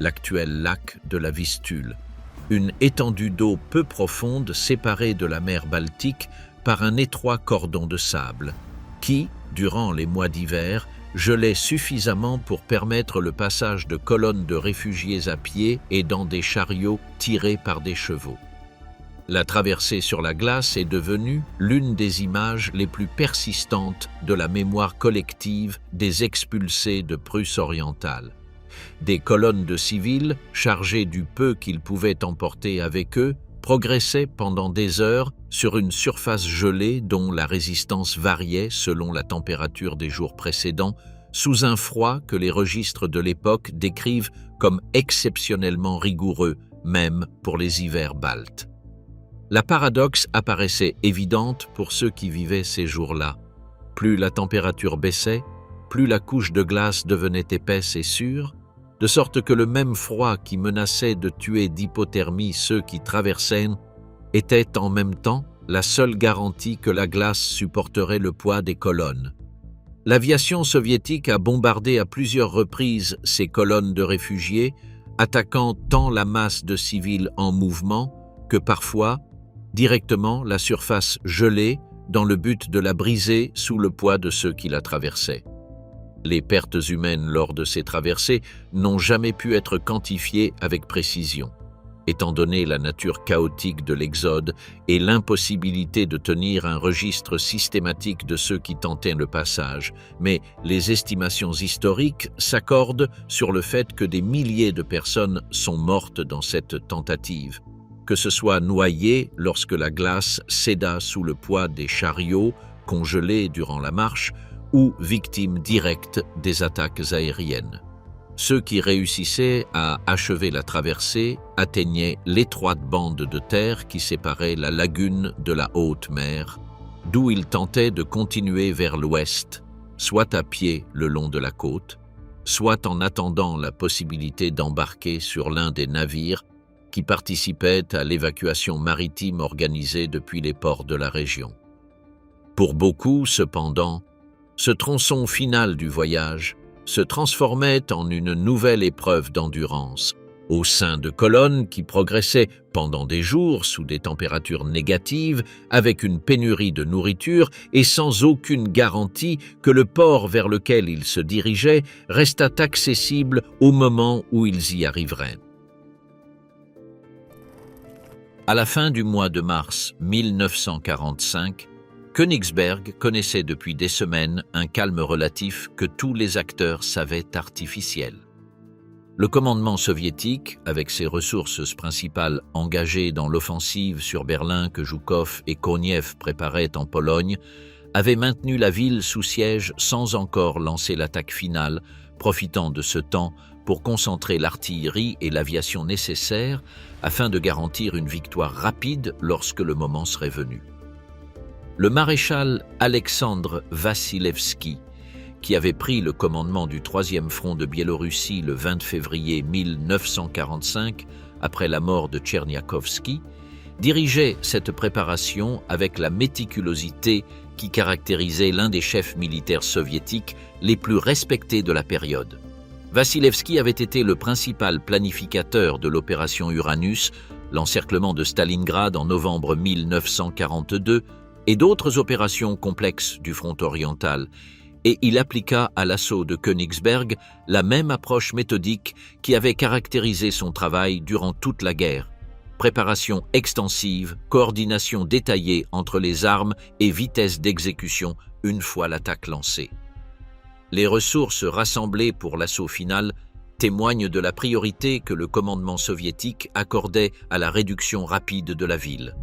l'actuel lac de la Vistule, une étendue d'eau peu profonde séparée de la mer Baltique par un étroit cordon de sable, qui, durant les mois d'hiver, gelait suffisamment pour permettre le passage de colonnes de réfugiés à pied et dans des chariots tirés par des chevaux. La traversée sur la glace est devenue l'une des images les plus persistantes de la mémoire collective des expulsés de Prusse orientale. Des colonnes de civils, chargés du peu qu'ils pouvaient emporter avec eux, progressaient pendant des heures sur une surface gelée dont la résistance variait selon la température des jours précédents, sous un froid que les registres de l'époque décrivent comme exceptionnellement rigoureux, même pour les hivers baltes. La paradoxe apparaissait évidente pour ceux qui vivaient ces jours-là. Plus la température baissait, plus la couche de glace devenait épaisse et sûre, de sorte que le même froid qui menaçait de tuer d'hypothermie ceux qui traversaient était en même temps la seule garantie que la glace supporterait le poids des colonnes. L'aviation soviétique a bombardé à plusieurs reprises ces colonnes de réfugiés, attaquant tant la masse de civils en mouvement que parfois, directement, la surface gelée dans le but de la briser sous le poids de ceux qui la traversaient. Les pertes humaines lors de ces traversées n'ont jamais pu être quantifiées avec précision, étant donné la nature chaotique de l'exode et l'impossibilité de tenir un registre systématique de ceux qui tentaient le passage, mais les estimations historiques s'accordent sur le fait que des milliers de personnes sont mortes dans cette tentative, que ce soit noyées lorsque la glace céda sous le poids des chariots congelés durant la marche, ou victimes directes des attaques aériennes. Ceux qui réussissaient à achever la traversée atteignaient l'étroite bande de terre qui séparait la lagune de la haute mer, d'où ils tentaient de continuer vers l'ouest, soit à pied le long de la côte, soit en attendant la possibilité d'embarquer sur l'un des navires qui participaient à l'évacuation maritime organisée depuis les ports de la région. Pour beaucoup, cependant, ce tronçon final du voyage se transformait en une nouvelle épreuve d'endurance, au sein de colonnes qui progressaient pendant des jours sous des températures négatives, avec une pénurie de nourriture et sans aucune garantie que le port vers lequel ils se dirigeaient restât accessible au moment où ils y arriveraient. À la fin du mois de mars 1945, Königsberg connaissait depuis des semaines un calme relatif que tous les acteurs savaient artificiel. Le commandement soviétique, avec ses ressources principales engagées dans l'offensive sur Berlin que Zhukov et Koniev préparaient en Pologne, avait maintenu la ville sous siège sans encore lancer l'attaque finale, profitant de ce temps pour concentrer l'artillerie et l'aviation nécessaires afin de garantir une victoire rapide lorsque le moment serait venu. Le maréchal Alexandre Vassilevski, qui avait pris le commandement du 3e front de Biélorussie le 20 février 1945, après la mort de Tcherniakovski, dirigeait cette préparation avec la méticulosité qui caractérisait l'un des chefs militaires soviétiques les plus respectés de la période. Vassilevski avait été le principal planificateur de l'opération Uranus, l'encerclement de Stalingrad en novembre 1942, et d'autres opérations complexes du front oriental, et il appliqua à l'assaut de Königsberg la même approche méthodique qui avait caractérisé son travail durant toute la guerre. Préparation extensive, coordination détaillée entre les armes et vitesse d'exécution une fois l'attaque lancée. Les ressources rassemblées pour l'assaut final témoignent de la priorité que le commandement soviétique accordait à la réduction rapide de la ville.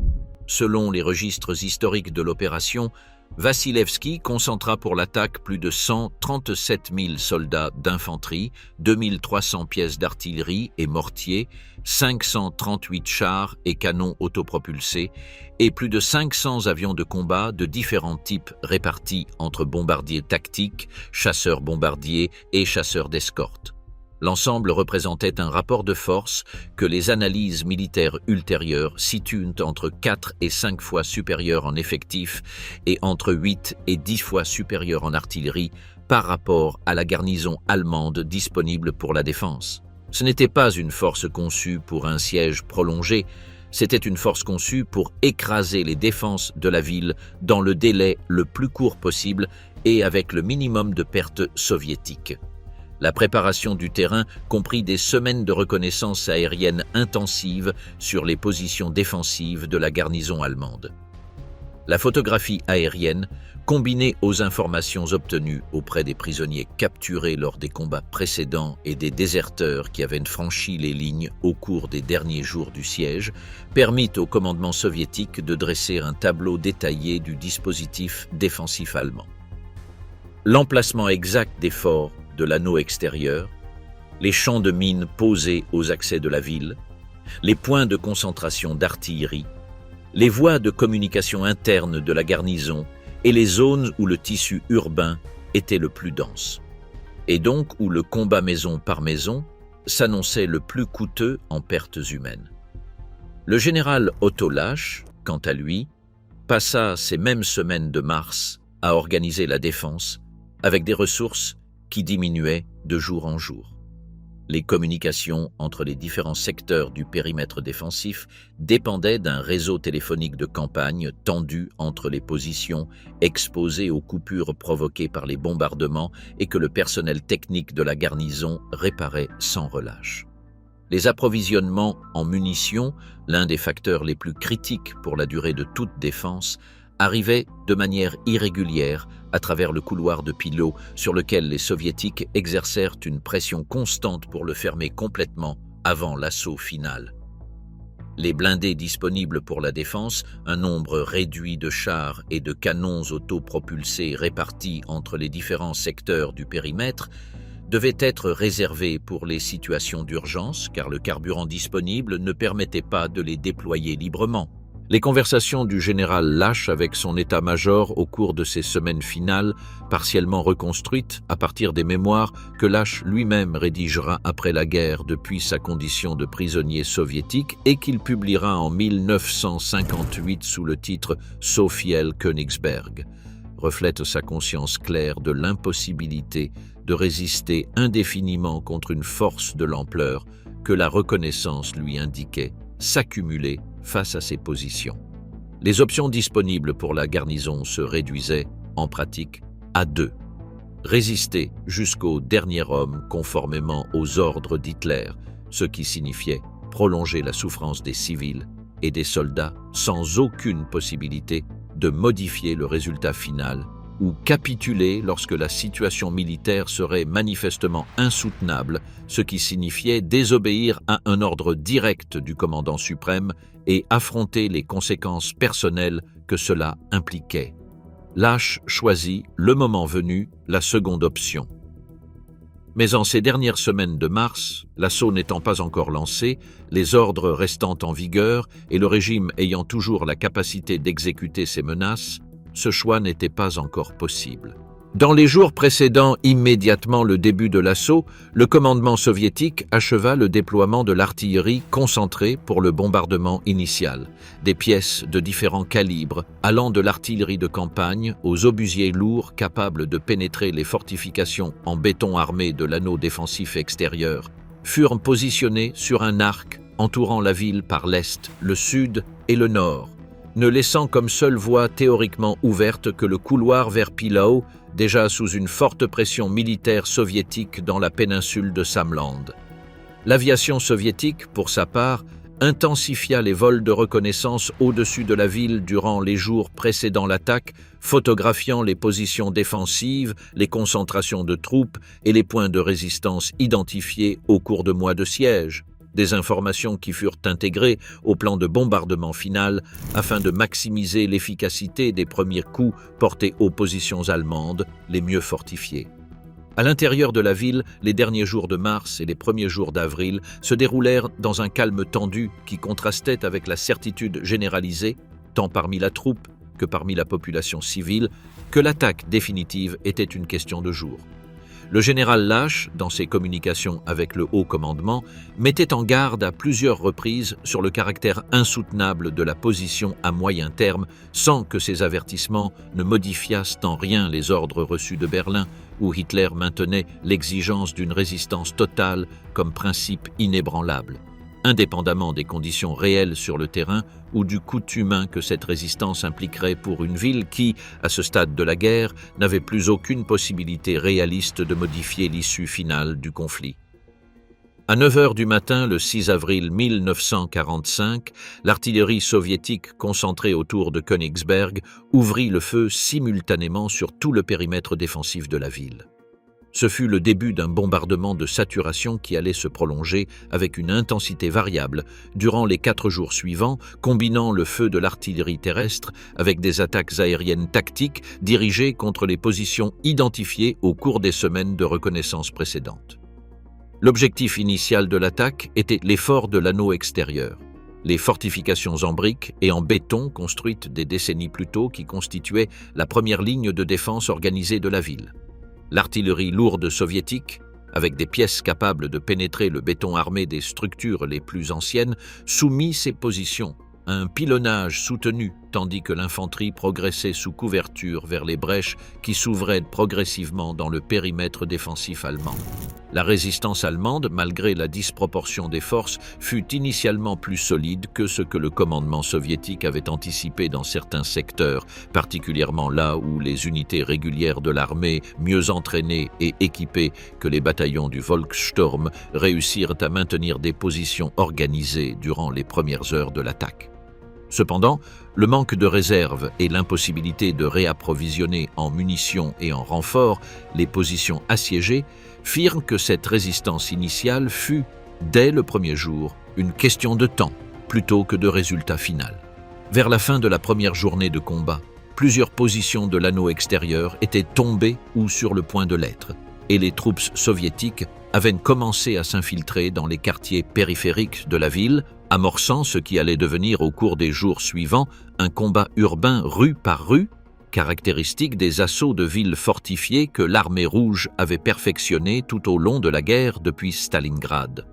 Selon les registres historiques de l'opération, Vassilevski concentra pour l'attaque plus de 137 000 soldats d'infanterie, 2300 pièces d'artillerie et mortiers, 538 chars et canons autopropulsés et plus de 500 avions de combat de différents types répartis entre bombardiers tactiques, chasseurs-bombardiers et chasseurs d'escorte. L'ensemble représentait un rapport de force que les analyses militaires ultérieures situent entre 4 et 5 fois supérieur en effectifs et entre 8 et 10 fois supérieur en artillerie par rapport à la garnison allemande disponible pour la défense. Ce n'était pas une force conçue pour un siège prolongé, c'était une force conçue pour écraser les défenses de la ville dans le délai le plus court possible et avec le minimum de pertes soviétiques. La préparation du terrain comprit des semaines de reconnaissance aérienne intensive sur les positions défensives de la garnison allemande. La photographie aérienne, combinée aux informations obtenues auprès des prisonniers capturés lors des combats précédents et des déserteurs qui avaient franchi les lignes au cours des derniers jours du siège, permit au commandement soviétique de dresser un tableau détaillé du dispositif défensif allemand. L'emplacement exact des forts de l'anneau extérieur, les champs de mines posés aux accès de la ville, les points de concentration d'artillerie, les voies de communication interne de la garnison et les zones où le tissu urbain était le plus dense, et donc où le combat maison par maison s'annonçait le plus coûteux en pertes humaines. Le général Otto Laasch, quant à lui, passa ces mêmes semaines de mars à organiser la défense avec des ressources qui diminuaient de jour en jour. Les communications entre les différents secteurs du périmètre défensif dépendaient d'un réseau téléphonique de campagne tendu entre les positions exposées aux coupures provoquées par les bombardements et que le personnel technique de la garnison réparait sans relâche. Les approvisionnements en munitions, l'un des facteurs les plus critiques pour la durée de toute défense, arrivaient de manière irrégulière à travers le couloir de Pilot sur lequel les Soviétiques exercèrent une pression constante pour le fermer complètement avant l'assaut final. Les blindés disponibles pour la défense, un nombre réduit de chars et de canons autopropulsés répartis entre les différents secteurs du périmètre, devaient être réservés pour les situations d'urgence car le carburant disponible ne permettait pas de les déployer librement. Les conversations du général Laasch avec son état-major au cours de ces semaines finales, partiellement reconstruites à partir des mémoires que Laasch lui-même rédigera après la guerre depuis sa condition de prisonnier soviétique et qu'il publiera en 1958 sous le titre « Sofiel Königsberg », reflètent sa conscience claire de l'impossibilité de résister indéfiniment contre une force de l'ampleur que la reconnaissance lui indiquait s'accumuler face à ses positions. Les options disponibles pour la garnison se réduisaient, en pratique, à deux. Résister jusqu'au dernier homme conformément aux ordres d'Hitler, ce qui signifiait prolonger la souffrance des civils et des soldats sans aucune possibilité de modifier le résultat final, ou capituler lorsque la situation militaire serait manifestement insoutenable, ce qui signifiait désobéir à un ordre direct du commandant suprême et affronter les conséquences personnelles que cela impliquait. Laasch choisit, le moment venu, la seconde option. Mais en ces dernières semaines de mars, l'assaut n'étant pas encore lancé, les ordres restant en vigueur et le régime ayant toujours la capacité d'exécuter ses menaces, ce choix n'était pas encore possible. Dans les jours précédant immédiatement le début de l'assaut, le commandement soviétique acheva le déploiement de l'artillerie concentrée pour le bombardement initial, des pièces de différents calibres, allant de l'artillerie de campagne aux obusiers lourds capables de pénétrer les fortifications en béton armé de l'anneau défensif extérieur, furent positionnés sur un arc entourant la ville par l'est, le sud et le nord, ne laissant comme seule voie théoriquement ouverte que le couloir vers Pillau, déjà sous une forte pression militaire soviétique dans la péninsule de Samland. L'aviation soviétique, pour sa part, intensifia les vols de reconnaissance au-dessus de la ville durant les jours précédant l'attaque, photographiant les positions défensives, les concentrations de troupes et les points de résistance identifiés au cours de mois de siège. Des informations qui furent intégrées au plan de bombardement final afin de maximiser l'efficacité des premiers coups portés aux positions allemandes les mieux fortifiées. À l'intérieur de la ville, les derniers jours de mars et les premiers jours d'avril se déroulèrent dans un calme tendu qui contrastait avec la certitude généralisée, tant parmi la troupe que parmi la population civile, que l'attaque définitive était une question de jours. Le général Laasch, dans ses communications avec le haut commandement, mettait en garde à plusieurs reprises sur le caractère insoutenable de la position à moyen terme, sans que ces avertissements ne modifiassent en rien les ordres reçus de Berlin, où Hitler maintenait l'exigence d'une résistance totale comme principe inébranlable, indépendamment des conditions réelles sur le terrain ou du coût humain que cette résistance impliquerait pour une ville qui, à ce stade de la guerre, n'avait plus aucune possibilité réaliste de modifier l'issue finale du conflit. À 9 heures du matin, le 6 avril 1945, l'artillerie soviétique concentrée autour de Königsberg ouvrit le feu simultanément sur tout le périmètre défensif de la ville. Ce fut le début d'un bombardement de saturation qui allait se prolonger avec une intensité variable durant les 4 jours suivants, combinant le feu de l'artillerie terrestre avec des attaques aériennes tactiques dirigées contre les positions identifiées au cours des semaines de reconnaissance précédentes. L'objectif initial de l'attaque était l'effort de l'anneau extérieur, les fortifications en briques et en béton construites des décennies plus tôt qui constituaient la première ligne de défense organisée de la ville. L'artillerie lourde soviétique, avec des pièces capables de pénétrer le béton armé des structures les plus anciennes, soumit ses positions à un pilonnage soutenu, tandis que l'infanterie progressait sous couverture vers les brèches qui s'ouvraient progressivement dans le périmètre défensif allemand. La résistance allemande, malgré la disproportion des forces, fut initialement plus solide que ce que le commandement soviétique avait anticipé dans certains secteurs, particulièrement là où les unités régulières de l'armée, mieux entraînées et équipées que les bataillons du Volkssturm, réussirent à maintenir des positions organisées durant les premières heures de l'attaque. Cependant, le manque de réserve et l'impossibilité de réapprovisionner en munitions et en renforts les positions assiégées firent que cette résistance initiale fut, dès le premier jour, une question de temps plutôt que de résultat final. Vers la fin de la première journée de combat, plusieurs positions de l'anneau extérieur étaient tombées ou sur le point de l'être, et les troupes soviétiques avaient commencé à s'infiltrer dans les quartiers périphériques de la ville, amorçant ce qui allait devenir au cours des jours suivants un combat urbain rue par rue, caractéristique des assauts de villes fortifiées que l'armée rouge avait perfectionné tout au long de la guerre depuis Stalingrad.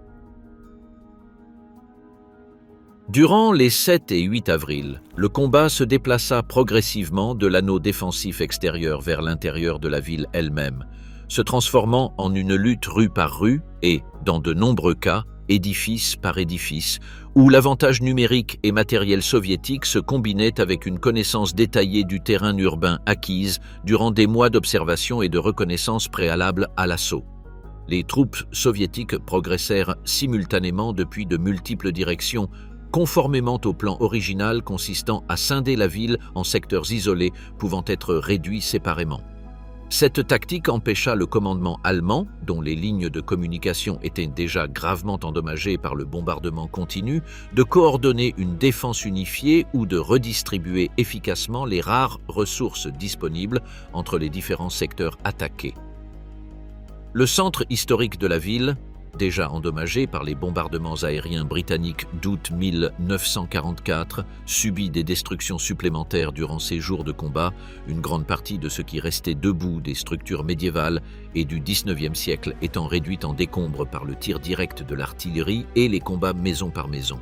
Durant les 7 et 8 avril, le combat se déplaça progressivement de l'anneau défensif extérieur vers l'intérieur de la ville elle-même, se transformant en une lutte rue par rue et, dans de nombreux cas, édifice par édifice, où l'avantage numérique et matériel soviétique se combinait avec une connaissance détaillée du terrain urbain acquise durant des mois d'observation et de reconnaissance préalable à l'assaut. Les troupes soviétiques progressèrent simultanément depuis de multiples directions, conformément au plan original consistant à scinder la ville en secteurs isolés pouvant être réduits séparément. Cette tactique empêcha le commandement allemand, dont les lignes de communication étaient déjà gravement endommagées par le bombardement continu, de coordonner une défense unifiée ou de redistribuer efficacement les rares ressources disponibles entre les différents secteurs attaqués. Le centre historique de la ville, déjà endommagé par les bombardements aériens britanniques d'août 1944, subit des destructions supplémentaires durant ces jours de combat, une grande partie de ce qui restait debout des structures médiévales et du XIXe siècle étant réduite en décombres par le tir direct de l'artillerie et les combats maison par maison.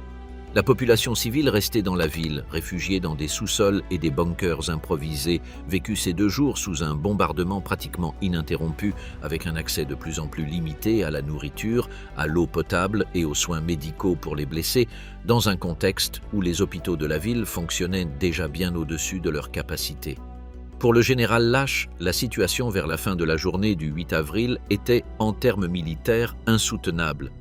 La population civile restait dans la ville, réfugiée dans des sous-sols et des bunkers improvisés, vécut ces 2 jours sous un bombardement pratiquement ininterrompu, avec un accès de plus en plus limité à la nourriture, à l'eau potable et aux soins médicaux pour les blessés, dans un contexte où les hôpitaux de la ville fonctionnaient déjà bien au-dessus de leur capacité. Pour le général Lach, la situation vers la fin de la journée du 8 avril était, en termes militaires, insoutenable.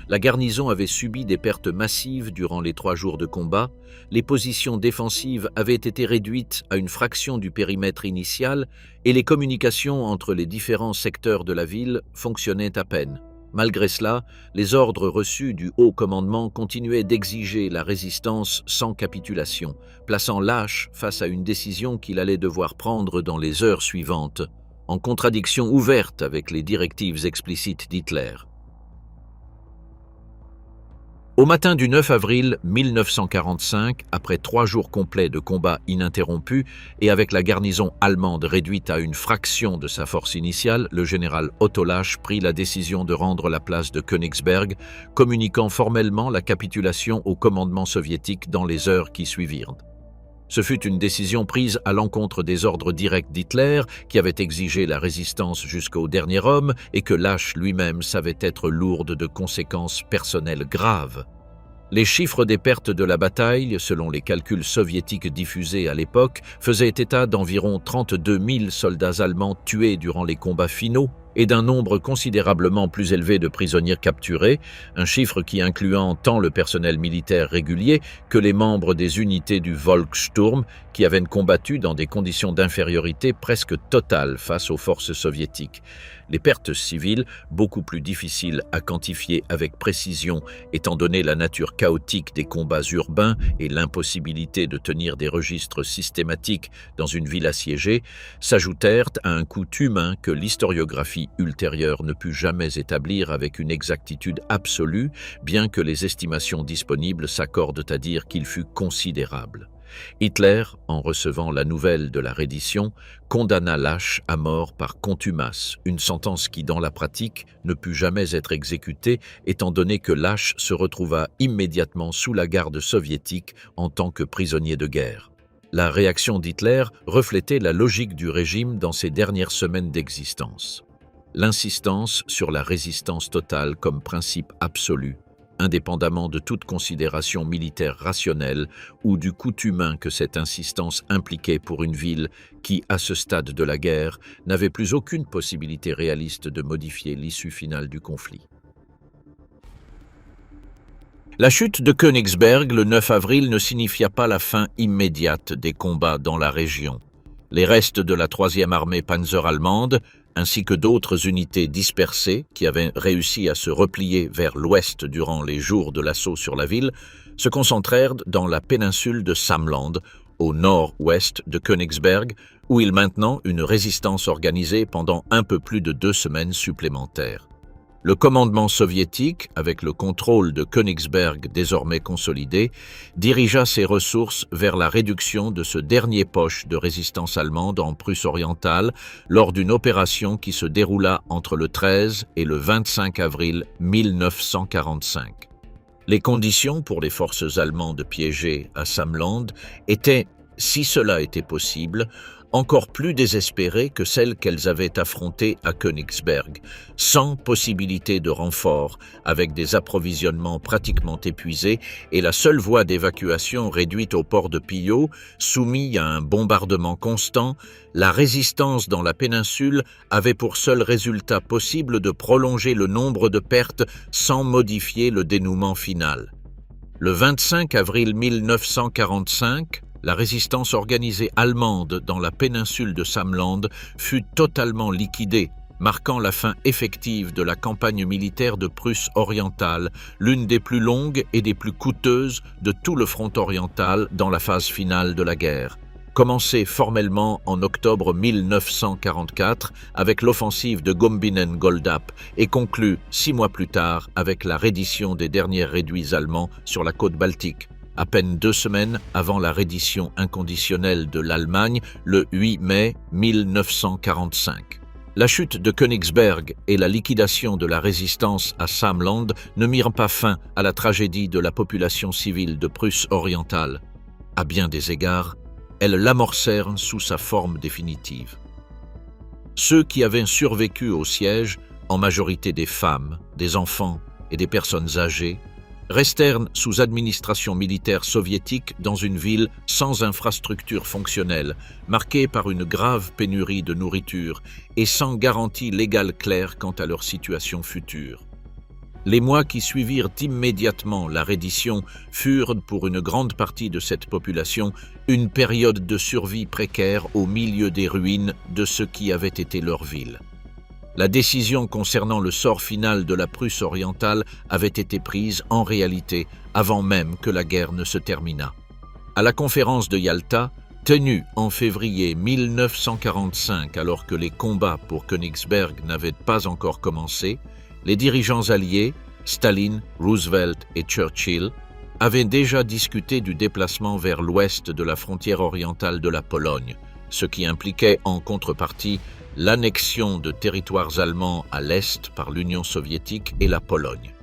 La garnison avait subi des pertes massives durant les 3 jours de combat, les positions défensives avaient été réduites à une fraction du périmètre initial et les communications entre les différents secteurs de la ville fonctionnaient à peine. Malgré cela, les ordres reçus du haut commandement continuaient d'exiger la résistance sans capitulation, plaçant Lach face à une décision qu'il allait devoir prendre dans les heures suivantes, en contradiction ouverte avec les directives explicites d'Hitler. Au matin du 9 avril 1945, après 3 jours complets de combats ininterrompus et avec la garnison allemande réduite à une fraction de sa force initiale, le général Otto Lach prit la décision de rendre la place de Königsberg, communiquant formellement la capitulation au commandement soviétique dans les heures qui suivirent. Ce fut une décision prise à l'encontre des ordres directs d'Hitler, qui avait exigé la résistance jusqu'au dernier homme et que Lach lui-même savait être lourde de conséquences personnelles graves. Les chiffres des pertes de la bataille, selon les calculs soviétiques diffusés à l'époque, faisaient état d'environ 32 000 soldats allemands tués durant les combats finaux et d'un nombre considérablement plus élevé de prisonniers capturés, un chiffre qui incluant tant le personnel militaire régulier que les membres des unités du Volkssturm qui avaient combattu dans des conditions d'infériorité presque totale face aux forces soviétiques. Les pertes civiles, beaucoup plus difficiles à quantifier avec précision étant donné la nature chaotique des combats urbains et l'impossibilité de tenir des registres systématiques dans une ville assiégée, s'ajoutèrent à un coût humain que l'historiographie ultérieure ne put jamais établir avec une exactitude absolue, bien que les estimations disponibles s'accordent à dire qu'il fut considérable. Hitler, en recevant la nouvelle de la reddition, condamna Lach à mort par contumace, une sentence qui, dans la pratique, ne put jamais être exécutée, étant donné que Lach se retrouva immédiatement sous la garde soviétique en tant que prisonnier de guerre. La réaction d'Hitler reflétait la logique du régime dans ses dernières semaines d'existence. L'insistance sur la résistance totale comme principe absolu, indépendamment de toute considération militaire rationnelle ou du coût humain que cette insistance impliquait pour une ville qui, à ce stade de la guerre, n'avait plus aucune possibilité réaliste de modifier l'issue finale du conflit. La chute de Königsberg le 9 avril ne signifia pas la fin immédiate des combats dans la région. Les restes de la 3e armée panzer allemande, ainsi que d'autres unités dispersées qui avaient réussi à se replier vers l'ouest durant les jours de l'assaut sur la ville, se concentrèrent dans la péninsule de Samland, au nord-ouest de Königsberg, où ils maintenaient une résistance organisée pendant un peu plus de 2 semaines supplémentaires. Le commandement soviétique, avec le contrôle de Königsberg désormais consolidé, dirigea ses ressources vers la réduction de ce dernier poche de résistance allemande en Prusse orientale lors d'une opération qui se déroula entre le 13 et le 25 avril 1945. Les conditions pour les forces allemandes piégées à Samland étaient, si cela était possible, encore plus désespérées que celles qu'elles avaient affrontées à Königsberg, sans possibilité de renfort, avec des approvisionnements pratiquement épuisés et la seule voie d'évacuation réduite au port de Pillau, soumis à un bombardement constant. La résistance dans la péninsule avait pour seul résultat possible de prolonger le nombre de pertes sans modifier le dénouement final. Le 25 avril 1945, la résistance organisée allemande dans la péninsule de Samland fut totalement liquidée, marquant la fin effective de la campagne militaire de Prusse orientale, l'une des plus longues et des plus coûteuses de tout le front oriental dans la phase finale de la guerre. Commencée formellement en octobre 1944 avec l'offensive de Gumbinnen-Goldap et conclue 6 mois plus tard avec la reddition des derniers réduits allemands sur la côte baltique, à peine 2 semaines avant la reddition inconditionnelle de l'Allemagne le 8 mai 1945. La chute de Königsberg et la liquidation de la résistance à Samland ne mirent pas fin à la tragédie de la population civile de Prusse orientale. À bien des égards, elles l'amorcèrent sous sa forme définitive. Ceux qui avaient survécu au siège, en majorité des femmes, des enfants et des personnes âgées, restèrent sous administration militaire soviétique dans une ville sans infrastructure fonctionnelle, marquée par une grave pénurie de nourriture et sans garantie légale claire quant à leur situation future. Les mois qui suivirent immédiatement la reddition furent, pour une grande partie de cette population, une période de survie précaire au milieu des ruines de ce qui avait été leur ville. La décision concernant le sort final de la Prusse orientale avait été prise en réalité avant même que la guerre ne se terminât. À la conférence de Yalta, tenue en février 1945 alors que les combats pour Königsberg n'avaient pas encore commencé, les dirigeants alliés, Staline, Roosevelt et Churchill, avaient déjà discuté du déplacement vers l'ouest de la frontière orientale de la Pologne, ce qui impliquait en contrepartie l'annexion de territoires allemands à l'est par l'Union soviétique et la Pologne.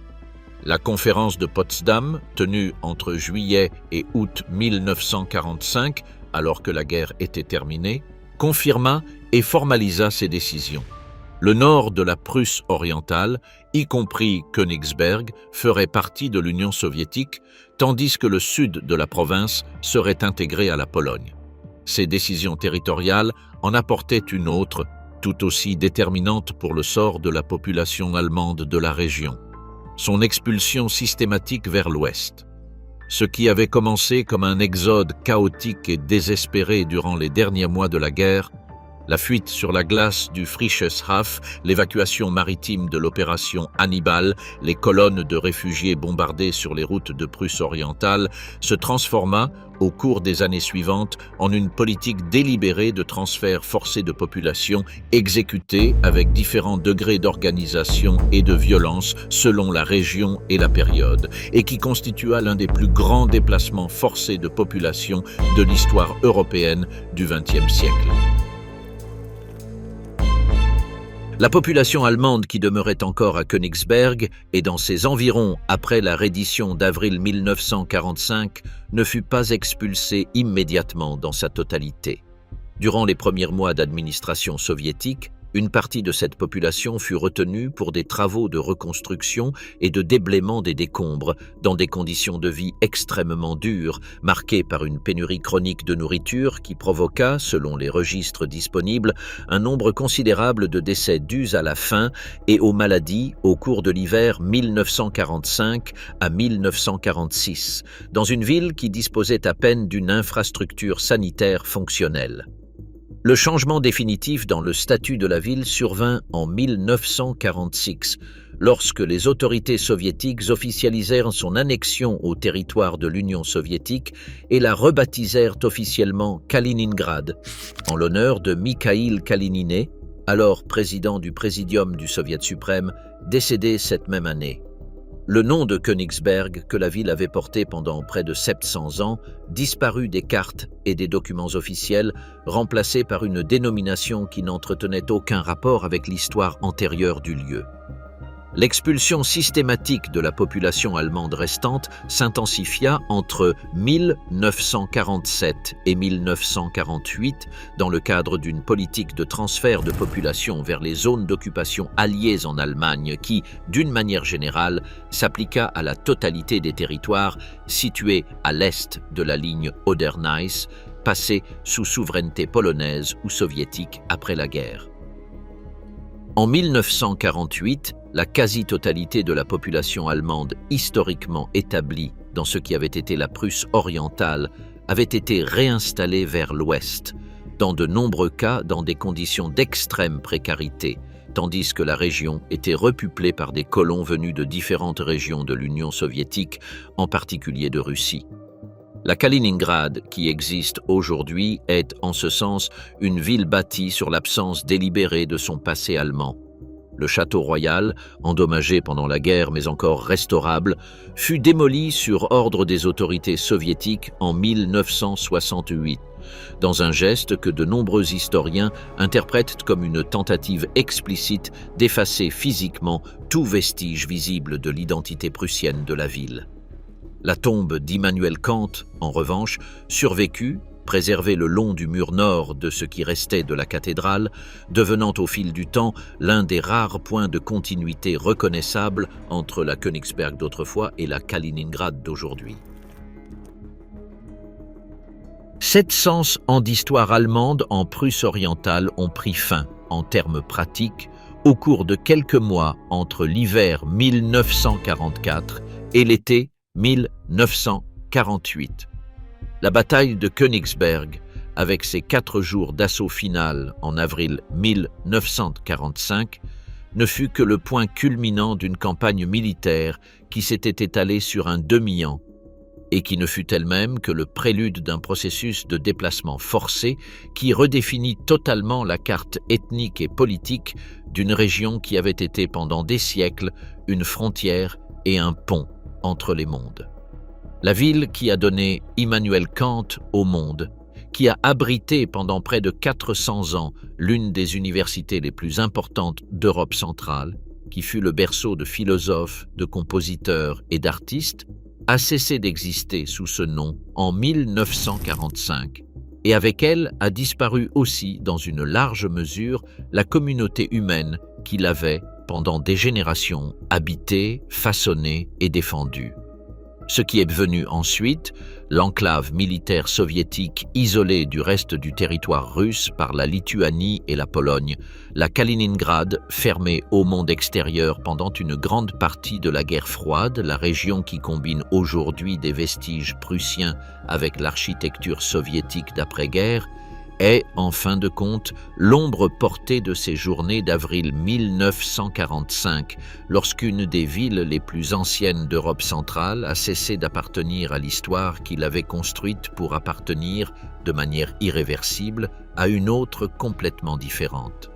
La conférence de Potsdam, tenue entre juillet et août 1945, alors que la guerre était terminée, confirma et formalisa ces décisions. Le nord de la Prusse orientale, y compris Königsberg, ferait partie de l'Union soviétique, tandis que le sud de la province serait intégré à la Pologne. Ces décisions territoriales en apportaient une autre, tout aussi déterminante pour le sort de la population allemande de la région: son expulsion systématique vers l'ouest. Ce qui avait commencé comme un exode chaotique et désespéré durant les derniers mois de la guerre La fuite sur la glace du Friedrichshafen, l'évacuation maritime de l'opération Hannibal, les colonnes de réfugiés bombardées sur les routes de Prusse orientale, se transforma, au cours des années suivantes, en une politique délibérée de transfert forcé de population, exécutée avec différents degrés d'organisation et de violence selon la région et la période, et qui constitua l'un des plus grands déplacements forcés de population de l'histoire européenne du XXe siècle. La population allemande qui demeurait encore à Königsberg et dans ses environs après la reddition d'avril 1945 ne fut pas expulsée immédiatement dans sa totalité. Durant les premiers mois d'administration soviétique, une partie de cette population fut retenue pour des travaux de reconstruction et de déblaiement des décombres, dans des conditions de vie extrêmement dures, marquées par une pénurie chronique de nourriture qui provoqua, selon les registres disponibles, un nombre considérable de décès dus à la faim et aux maladies au cours de l'hiver 1945 à 1946, dans une ville qui disposait à peine d'une infrastructure sanitaire fonctionnelle. Le changement définitif dans le statut de la ville survint en 1946, lorsque les autorités soviétiques officialisèrent son annexion au territoire de l'Union soviétique et la rebaptisèrent officiellement Kaliningrad, en l'honneur de Mikhaïl Kalinine, alors président du Présidium du Soviet suprême, décédé cette même année. Le nom de Königsberg, que la ville avait porté pendant près de 700 ans, disparut des cartes et des documents officiels, remplacé par une dénomination qui n'entretenait aucun rapport avec l'histoire antérieure du lieu. L'expulsion systématique de la population allemande restante s'intensifia entre 1947 et 1948 dans le cadre d'une politique de transfert de population vers les zones d'occupation alliées en Allemagne qui, d'une manière générale, s'appliqua à la totalité des territoires situés à l'est de la ligne Oder-Neisse, passés sous souveraineté polonaise ou soviétique après la guerre. En 1948, la quasi-totalité de la population allemande historiquement établie dans ce qui avait été la Prusse orientale avait été réinstallée vers l'ouest, dans de nombreux cas dans des conditions d'extrême précarité, tandis que la région était repeuplée par des colons venus de différentes régions de l'Union soviétique, en particulier de Russie. La Kaliningrad, qui existe aujourd'hui, est, en ce sens, une ville bâtie sur l'absence délibérée de son passé allemand. Le château royal, endommagé pendant la guerre mais encore restaurable, fut démoli sur ordre des autorités soviétiques en 1968, dans un geste que de nombreux historiens interprètent comme une tentative explicite d'effacer physiquement tout vestige visible de l'identité prussienne de la ville. La tombe d'Immanuel Kant, en revanche, survécut, préservée le long du mur nord de ce qui restait de la cathédrale, devenant au fil du temps l'un des rares points de continuité reconnaissables entre la Königsberg d'autrefois et la Kaliningrad d'aujourd'hui. 700 ans d'histoire allemande en Prusse orientale ont pris fin, en termes pratiques, au cours de quelques mois entre l'hiver 1944 et l'été 1948. La bataille de Königsberg, avec ses 4 jours d'assaut final en avril 1945, ne fut que le point culminant d'une campagne militaire qui s'était étalée sur un demi-an et qui ne fut elle-même que le prélude d'un processus de déplacement forcé qui redéfinit totalement la carte ethnique et politique d'une région qui avait été pendant des siècles une frontière et un pont entre les mondes. La ville qui a donné Immanuel Kant au monde, qui a abrité pendant près de 400 ans l'une des universités les plus importantes d'Europe centrale, qui fut le berceau de philosophes, de compositeurs et d'artistes, a cessé d'exister sous ce nom en 1945, et avec elle a disparu aussi dans une large mesure la communauté humaine qui l'avait, pendant des générations, habitée, façonnée et défendue. Ce qui est devenu ensuite l'enclave militaire soviétique isolée du reste du territoire russe par la Lituanie et la Pologne, la Kaliningrad fermée au monde extérieur pendant une grande partie de la guerre froide, la région qui combine aujourd'hui des vestiges prussiens avec l'architecture soviétique d'après-guerre, est, en fin de compte, l'ombre portée de ces journées d'avril 1945, lorsqu'une des villes les plus anciennes d'Europe centrale a cessé d'appartenir à l'histoire qu'il avait construite pour appartenir, de manière irréversible, à une autre complètement différente.